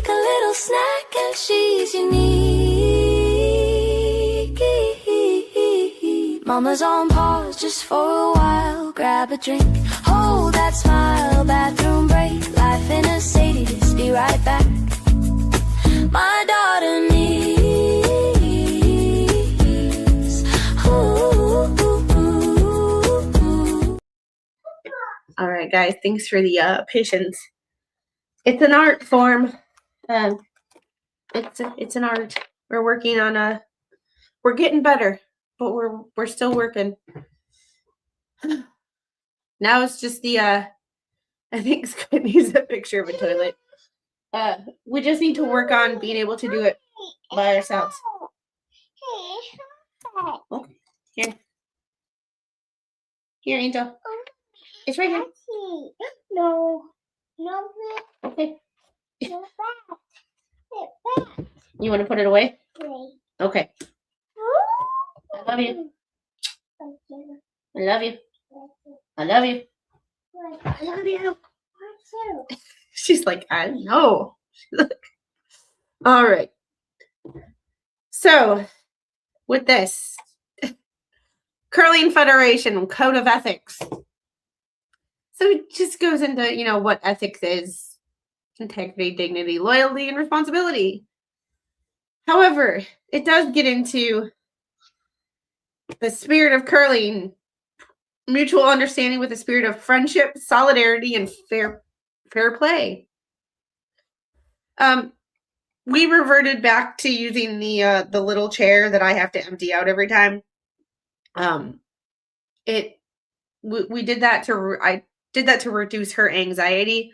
a little snack and she's unique. Mama's on pause just for a while. Grab a drink, hold that smile. Bathroom break, life in a Sadie's. Be right back. My daughter needs. Ooh. All right, guys, thanks for the patience. It's an art form. It's an art. We're working on we're getting better, but we're still working. Now it's just I think Scott needs a picture of a toilet. We just need to work on being able to do it by ourselves. Okay, here. Here, Angel. It's right here. No. Okay. You want to put it away? Okay. I love you. I love you. I love you. I love you. She's like, I know. All right. So, with this, Curling Federation Code of Ethics. So it just goes into, what ethics is: integrity, dignity, loyalty, and responsibility. However, it does get into the spirit of curling, mutual understanding with the spirit of friendship, solidarity, and fair play. We reverted back to using the little chair that I have to empty out every time. We did that I did that to reduce her anxiety.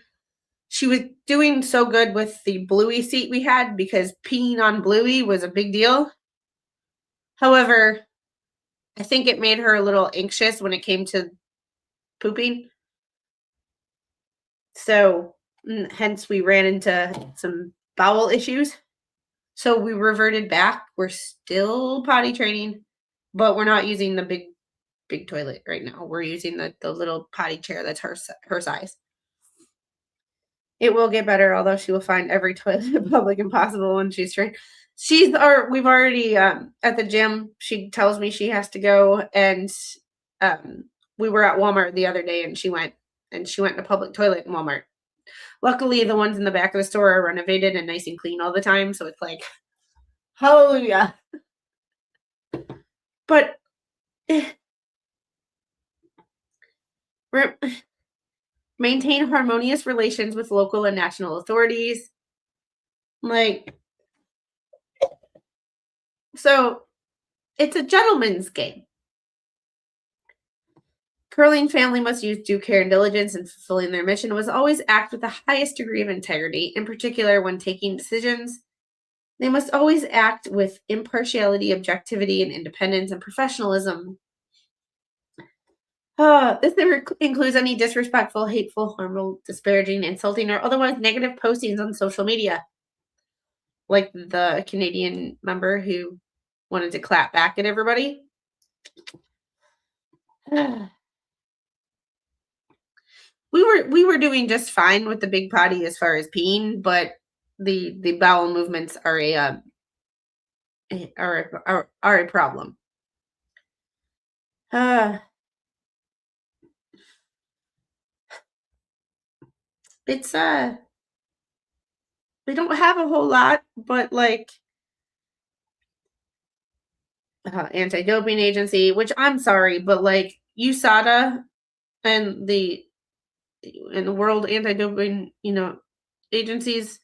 She was doing so good with the Bluey seat we had because peeing on Bluey was a big deal. However, I think it made her a little anxious when it came to pooping. So, hence we ran into some bowel issues. So we reverted back. We're still potty training, but we're not using the big toilet right now. We're using the little potty chair that's her size. It will get better, although she will find every toilet public impossible when she's trained. We've already at the gym. She tells me she has to go, and we were at Walmart the other day, and she went to public toilet in Walmart. Luckily, the ones in the back of the store are renovated and nice and clean all the time, so it's like, hallelujah. But maintain harmonious relations with local and national authorities. So it's a gentleman's game. Curling family must use due care and diligence in fulfilling their mission. Was always act with the highest degree of integrity, in particular when taking decisions. They must always act with impartiality, objectivity, and independence and professionalism. This includes any disrespectful, hateful, harmful, disparaging, insulting, or otherwise negative postings on social media. Like the Canadian member who wanted to clap back at everybody. We were doing just fine with the big potty as far as peeing, but the bowel movements are a problem. It's they don't have a whole lot, but like anti-doping agency, which I'm sorry, but like USADA and the world anti-doping, agencies.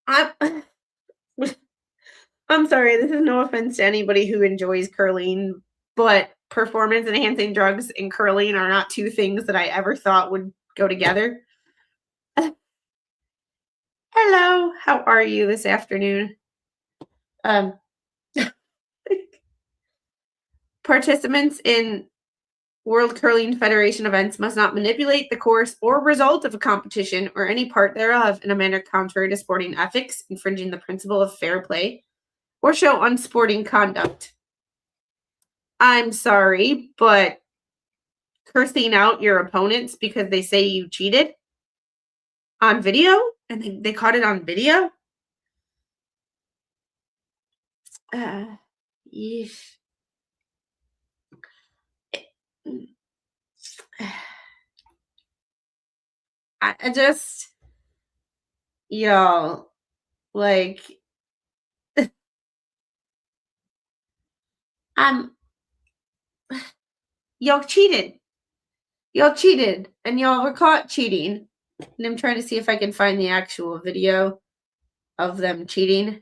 I'm I'm sorry, this is no offense to anybody who enjoys curling, but performance enhancing drugs and curling are not two things that I ever thought would go together. Hello, how are you this afternoon? Um, participants in World Curling Federation events must not manipulate the course or result of a competition or any part thereof in a manner contrary to sporting ethics, infringing the principle of fair play, or show unsporting conduct. I'm sorry, but cursing out your opponents because they say you cheated on video and they caught it on video? Yeesh. I just, y'all, like, I'm, y'all cheated. Y'all cheated, and y'all were caught cheating. And I'm trying to see if I can find the actual video of them cheating.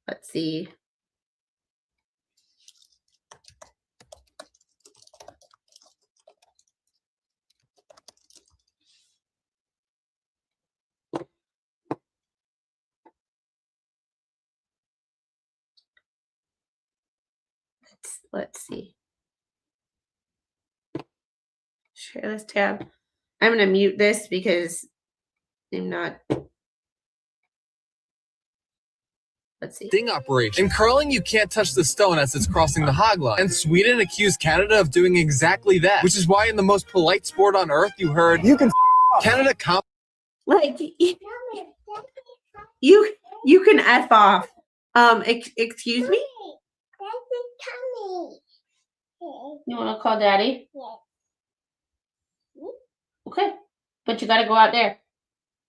Let's see. Let's see. Share this tab. I'm going to mute this because I'm not. Let's see. Sting operation. In curling, you can't touch the stone as it's crossing the hog line. And Sweden accused Canada of doing exactly that, which is why in the most polite sport on earth, you heard, you can Canada comp. Like, you can F off. Excuse me? You want to call Daddy? Yes. Okay. But you got to go out there.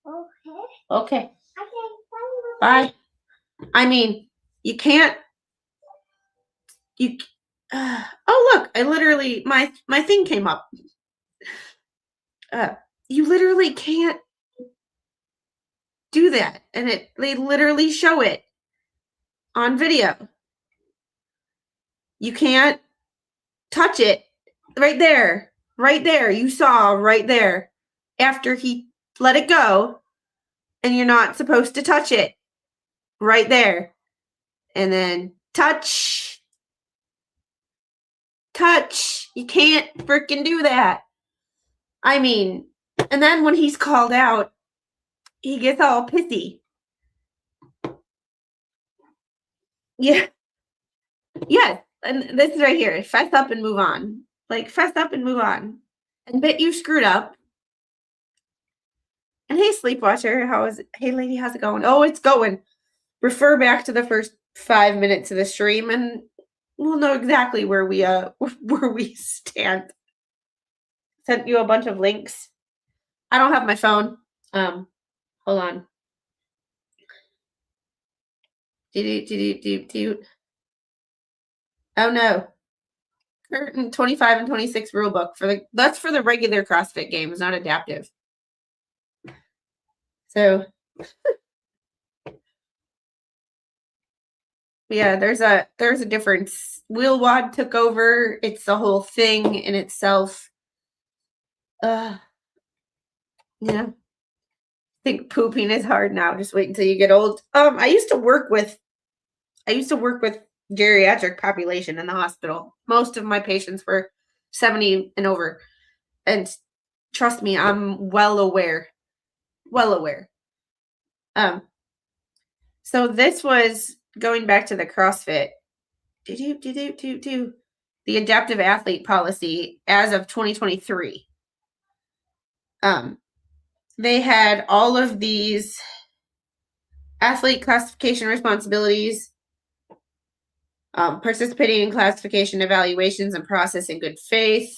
Okay. Okay. Bye. Bye. I mean, you can't. Oh, look. I literally, my thing came up. You literally can't do that. And they literally show it on video. You can't touch it. Right there. Right there. You saw right there. After he let it go. And you're not supposed to touch it. Right there. And then touch. Touch. You can't freaking do that. I mean, and then when he's called out, he gets all pissy. Yeah. Yeah. And this is right here. Fess up and move on. Like, fess up and move on. Admit you screwed up. And hey, Sleepwatcher, hey, lady, how's it going? Oh, it's going. Refer back to the first 5 minutes of the stream, and we'll know exactly where we stand. Sent you a bunch of links. I don't have my phone. Hold on. Oh no. Curtain 25 and 26 rule book that's for the regular CrossFit games, not adaptive. So yeah, there's a difference. Wheel Wad took over. It's the whole thing in itself. Yeah. I think pooping is hard now. Just wait until you get old. I used to work with geriatric population in the hospital. Most of my patients were 70 and over. And trust me, I'm well aware. So this was going back to the CrossFit. The adaptive athlete policy as of 2023. They had all of these athlete classification responsibilities. Participating in classification evaluations and process in good faith.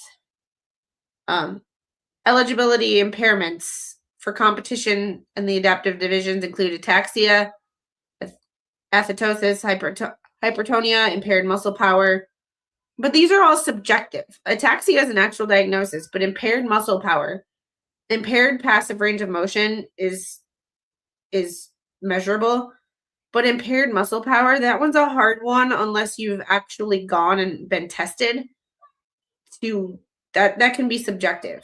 Eligibility impairments for competition and the adaptive divisions include ataxia, athetosis, hypertonia, impaired muscle power. But these are all subjective. Ataxia is an actual diagnosis, but impaired muscle power, impaired passive range of motion is measurable. But impaired muscle power, that one's a hard one unless you've actually gone and been tested. That can be subjective.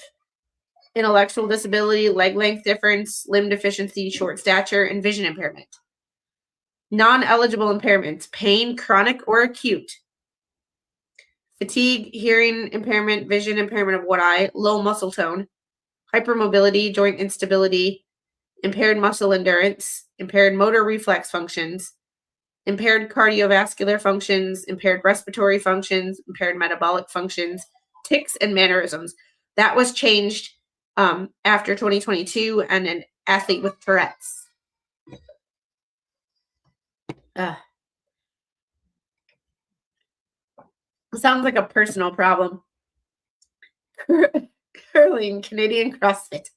Intellectual disability, leg length difference, limb deficiency, short stature, and vision impairment. Non-eligible impairments, pain, chronic or acute. Fatigue, hearing impairment, vision impairment of one eye, low muscle tone, hypermobility, joint instability, impaired muscle endurance, impaired motor reflex functions, impaired cardiovascular functions, impaired respiratory functions, impaired metabolic functions, tics, and mannerisms. That was changed after 2022 and an athlete with Tourette's. Sounds like a personal problem. Curling, Canadian CrossFit.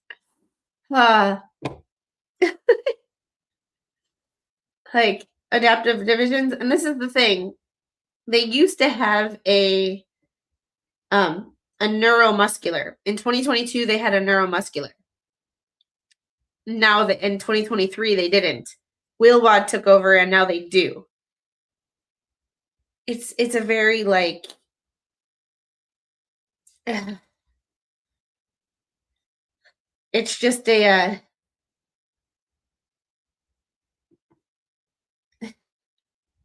Like adaptive divisions, and this is the thing. They used to have a neuromuscular. In 2022, they had a neuromuscular. Now that in 2023 they didn't. Wheelwad took over, and now they do. It's a very like it's just a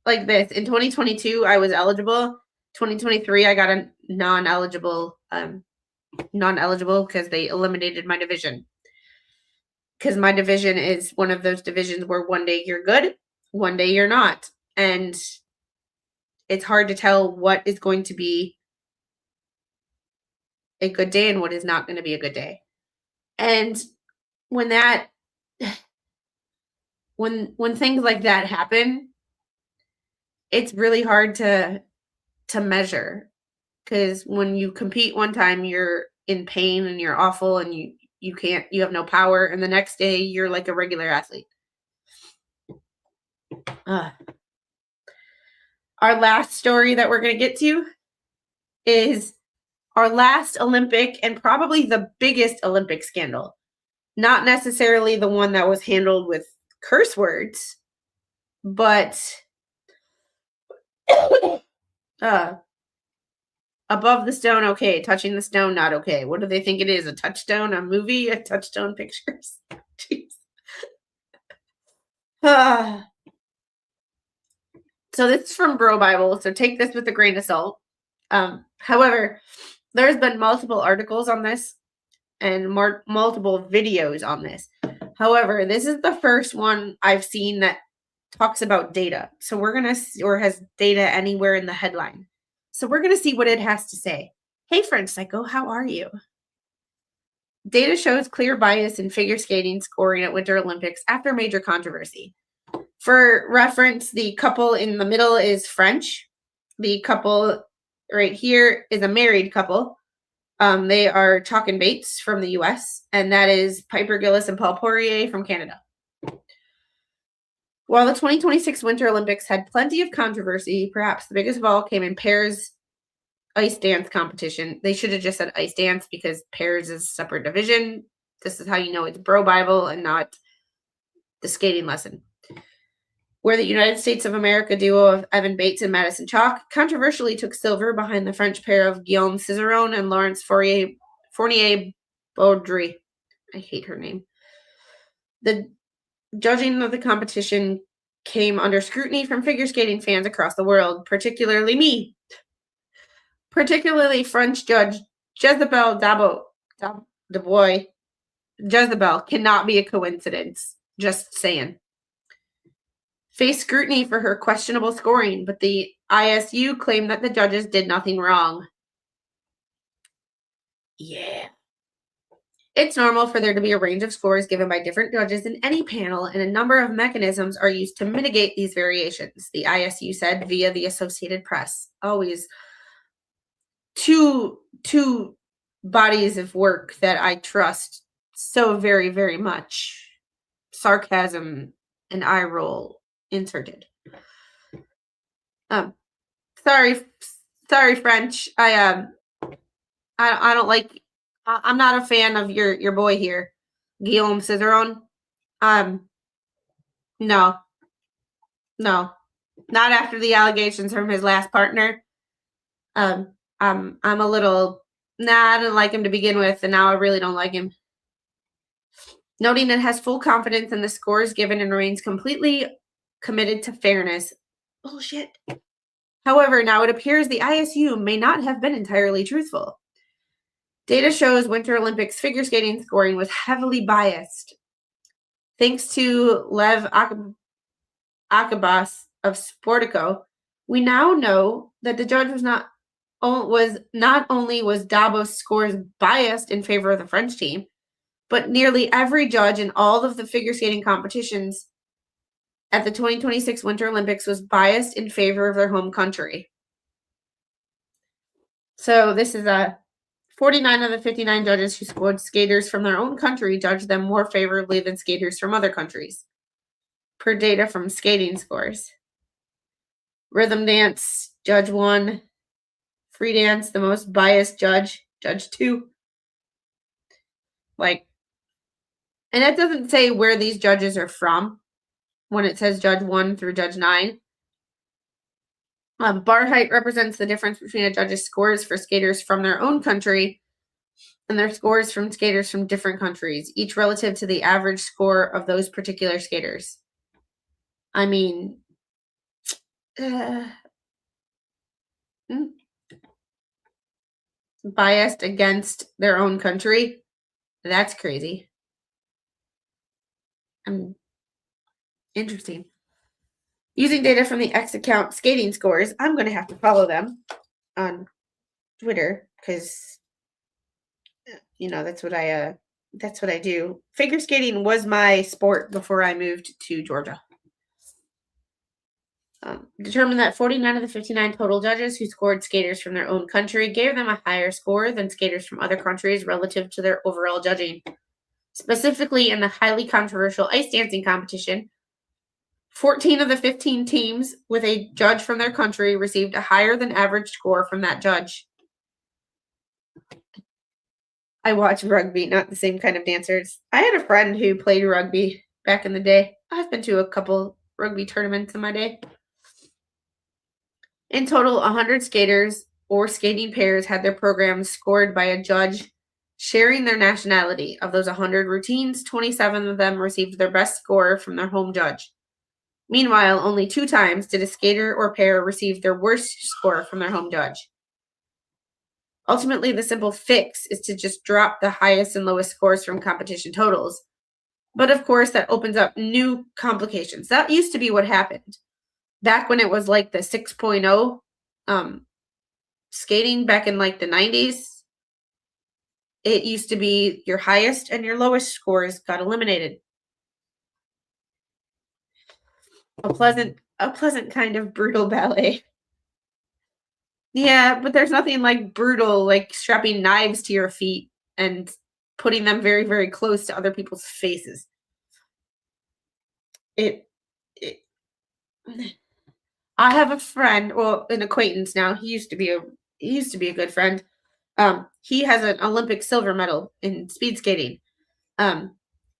like this. In 2022 I was eligible. 2023 I got a non-eligible because they eliminated my division. Because my division is one of those divisions where one day you're good, one day you're not. And it's hard to tell what is going to be a good day and what is not going to be a good day. And when things like that happen, it's really hard to measure. Because when you compete one time, you're in pain and you're awful and you have no power, and the next day you're like a regular athlete. Our last story that we're going to get to is our last Olympic and probably the biggest Olympic scandal. Not necessarily the one that was handled with curse words, but above the stone, okay. Touching the stone, not okay. What do they think it is? A touchstone? A movie? A touchstone pictures? Jeez. So this is from Bro Bible, so take this with a grain of salt. However, there's been multiple articles on this and multiple videos on this. However, this is the first one I've seen that talks about data. So we're going to, or has data anywhere in the headline. So we're going to see what it has to say. Hey, French Psycho, how are you? Data shows clear bias in figure skating scoring at Winter Olympics after major controversy. For reference, the couple in the middle is French. The couple right here is a married couple. They are Chalk and Bates from the US, and that is Piper Gillis and Paul Poirier from Canada. While the 2026 Winter Olympics had plenty of controversy, perhaps the biggest of all came in pairs ice dance competition. They should have just said ice dance because pairs is a separate division. This is how you know it's Bro Bible and not the skating lesson. Where the United States of America duo of Evan Bates and Madison Chalk controversially took silver behind the French pair of Guillaume Cizeron and Laurence Fournier-Baudry. I hate her name. The judging of the competition came under scrutiny from figure skating fans across the world, particularly me. Particularly French judge Jezebel Dubois. Jezebel cannot be a coincidence. Just saying. Faced scrutiny for her questionable scoring, but the ISU claimed that the judges did nothing wrong. Yeah. It's normal for there to be a range of scores given by different judges in any panel, and a number of mechanisms are used to mitigate these variations, the ISU said via the Associated Press. Always two bodies of work that I trust so very, very much. Sarcasm and eye roll inserted. Sorry, French. I don't like. I'm not a fan of your boy here, Guillaume Cizeron. No, not after the allegations from his last partner. I'm a little. Nah, I didn't like him to begin with, and now I really don't like him. Noting it has full confidence in the scores given and remains completely committed to fairness. Bullshit. However, now it appears the ISU may not have been entirely truthful. Data shows Winter Olympics figure skating scoring was heavily biased. Thanks to Lev Akabas of Sportico, we now know that the judge was not only was Davos scores biased in favor of the French team, but nearly every judge in all of the figure skating competitions at the 2026 Winter Olympics was biased in favor of their home country. So this is 49 of the 59 judges who scored skaters from their own country judged them more favorably than skaters from other countries, per data from Skating Scores. Rhythm dance, judge 1. Free dance, the most biased judge 2. And it doesn't say where these judges are from when it says judge 1 through judge 9. Bar height represents the difference between a judge's scores for skaters from their own country and their scores from skaters from different countries, each relative to the average score of those particular skaters. I mean, biased against their own country. That's crazy. Interesting. Using data from the X account Skating Scores, I'm going to have to follow them on Twitter because, that's what I do. Figure skating was my sport before I moved to Georgia. Determined that 49 of the 59 total judges who scored skaters from their own country gave them a higher score than skaters from other countries relative to their overall judging. Specifically in the highly controversial ice dancing competition, 14 of the 15 teams with a judge from their country received a higher than average score from that judge. I watch rugby, not the same kind of dancers. I had a friend who played rugby back in the day. I've been to a couple rugby tournaments in my day. In total, 100 skaters or skating pairs had their programs scored by a judge sharing their nationality. Of those 100 routines, 27 of them received their best score from their home judge. Meanwhile, only 2 times did a skater or pair receive their worst score from their home judge. Ultimately, the simple fix is to just drop the highest and lowest scores from competition totals. But of course, that opens up new complications. That used to be what happened. Back when it was like the 6.0 skating back in like the 90s, it used to be your highest and your lowest scores got eliminated. A pleasant kind of brutal ballet. Yeah, but there's nothing like brutal, like strapping knives to your feet and putting them very, very close to other people's faces. I have a friend, well, an acquaintance now. He used to be a good friend. He has an Olympic silver medal in speed skating.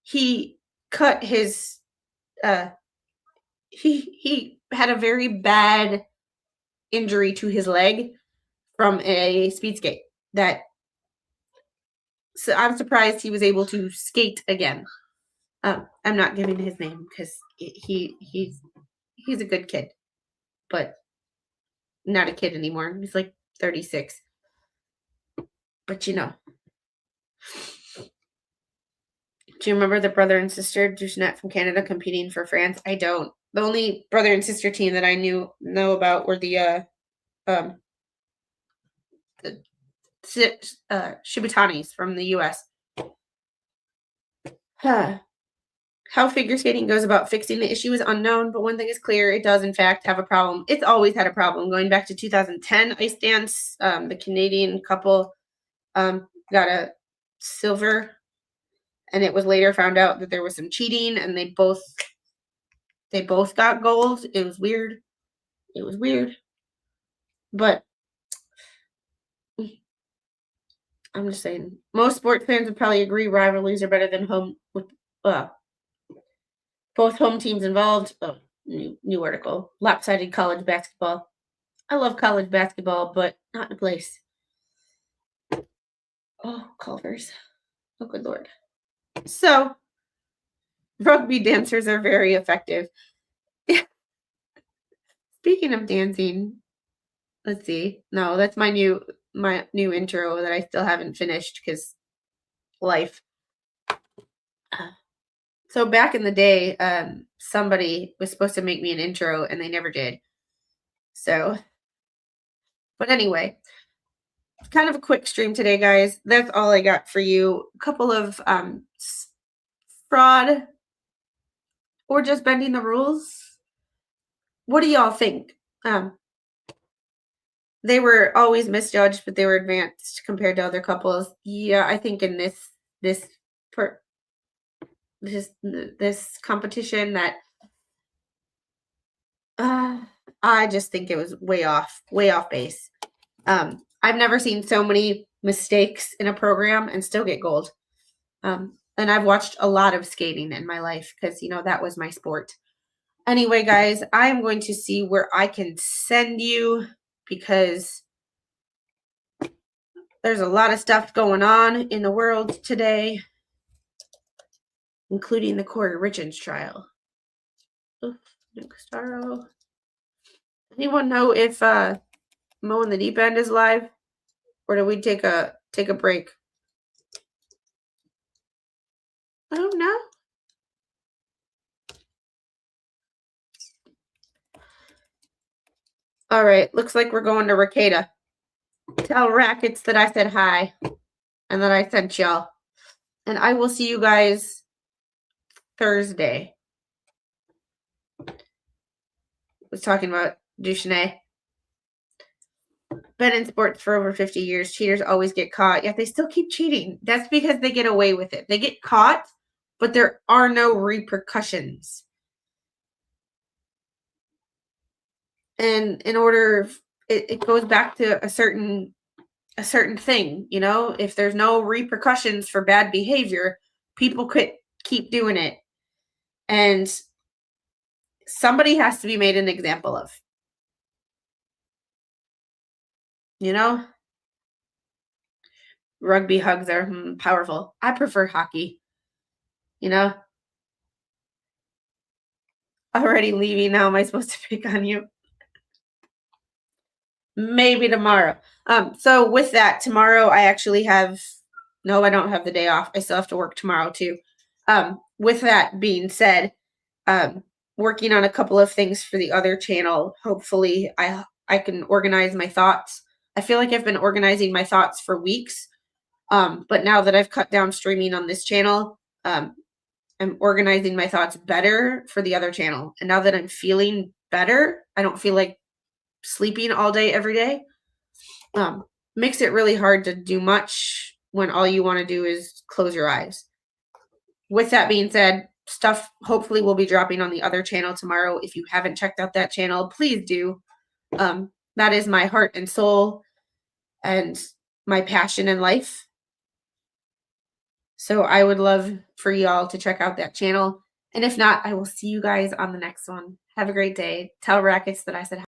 He cut his he had a very bad injury to his leg from a speed skate so I'm surprised he was able to skate again. I'm not giving his name because he's a good kid, but not a kid anymore. He's like 36. But do you remember the brother and sister Jeanette from Canada competing for France? I don't. The only brother and sister team that I know about were the Shibutanis from the U.S. How figure skating goes about fixing the issue is unknown, but one thing is clear, it does in fact have a problem. It's always had a problem. Going back to 2010 ice dance, the Canadian couple got a silver, and it was later found out that there was some cheating, and they both got gold. It was weird. It was weird. But I'm just saying, most sports fans would probably agree rivalries are better than home with both home teams involved. Oh, new article. Lopsided college basketball. I love college basketball, but not in a place. Oh, Culvers. Oh, good Lord. So, rugby dancers are very effective. Speaking of dancing, let's see. No, that's my new intro that I still haven't finished because life. So back in the day, somebody was supposed to make me an intro and they never did. So, but anyway, kind of a quick stream today, guys. That's all I got for you. A couple of fraud or just bending the rules. What do y'all think? They were always misjudged, but they were advanced compared to other couples. Yeah, I think in this competition that I just think it was way off base. I've never seen so many mistakes in a program and still get gold. And I've watched a lot of skating in my life because, that was my sport. Anyway, guys, I'm going to see where I can send you because there's a lot of stuff going on in the world today, including the Corey Richards trial. Anyone know if Mo in the Deep End is live, or do we take a break? I don't know. All right, looks like we're going to Rakeda. Tell Rackets that I said hi and that I sent y'all. And I will see you guys Thursday. Was talking about Duchesne. Been in sports for over 50 years. Cheaters always get caught, yet they still keep cheating. That's because they get away with it. They get caught, but there are no repercussions. And in order, it goes back to a certain thing, if there's no repercussions for bad behavior, people could keep doing it. And somebody has to be made an example of. Rugby hugs are powerful. I prefer hockey. Already leaving now. Am I supposed to pick on you? Maybe tomorrow. So with that, tomorrow I actually have, no, I don't have the day off. I still have to work tomorrow too. With that being said, working on a couple of things for the other channel. Hopefully I can organize my thoughts. I feel like I've been organizing my thoughts for weeks. But now that I've cut down streaming on this channel, I'm organizing my thoughts better for the other channel. And now that I'm feeling better, I don't feel like sleeping all day every day. Makes it really hard to do much when all you want to do is close your eyes. With that being said, stuff hopefully will be dropping on the other channel tomorrow. If you haven't checked out that channel, please do. That is my heart and soul and my passion in life. So I would love for y'all to check out that channel. And if not, I will see you guys on the next one. Have a great day. Tell Rackets that I said hi.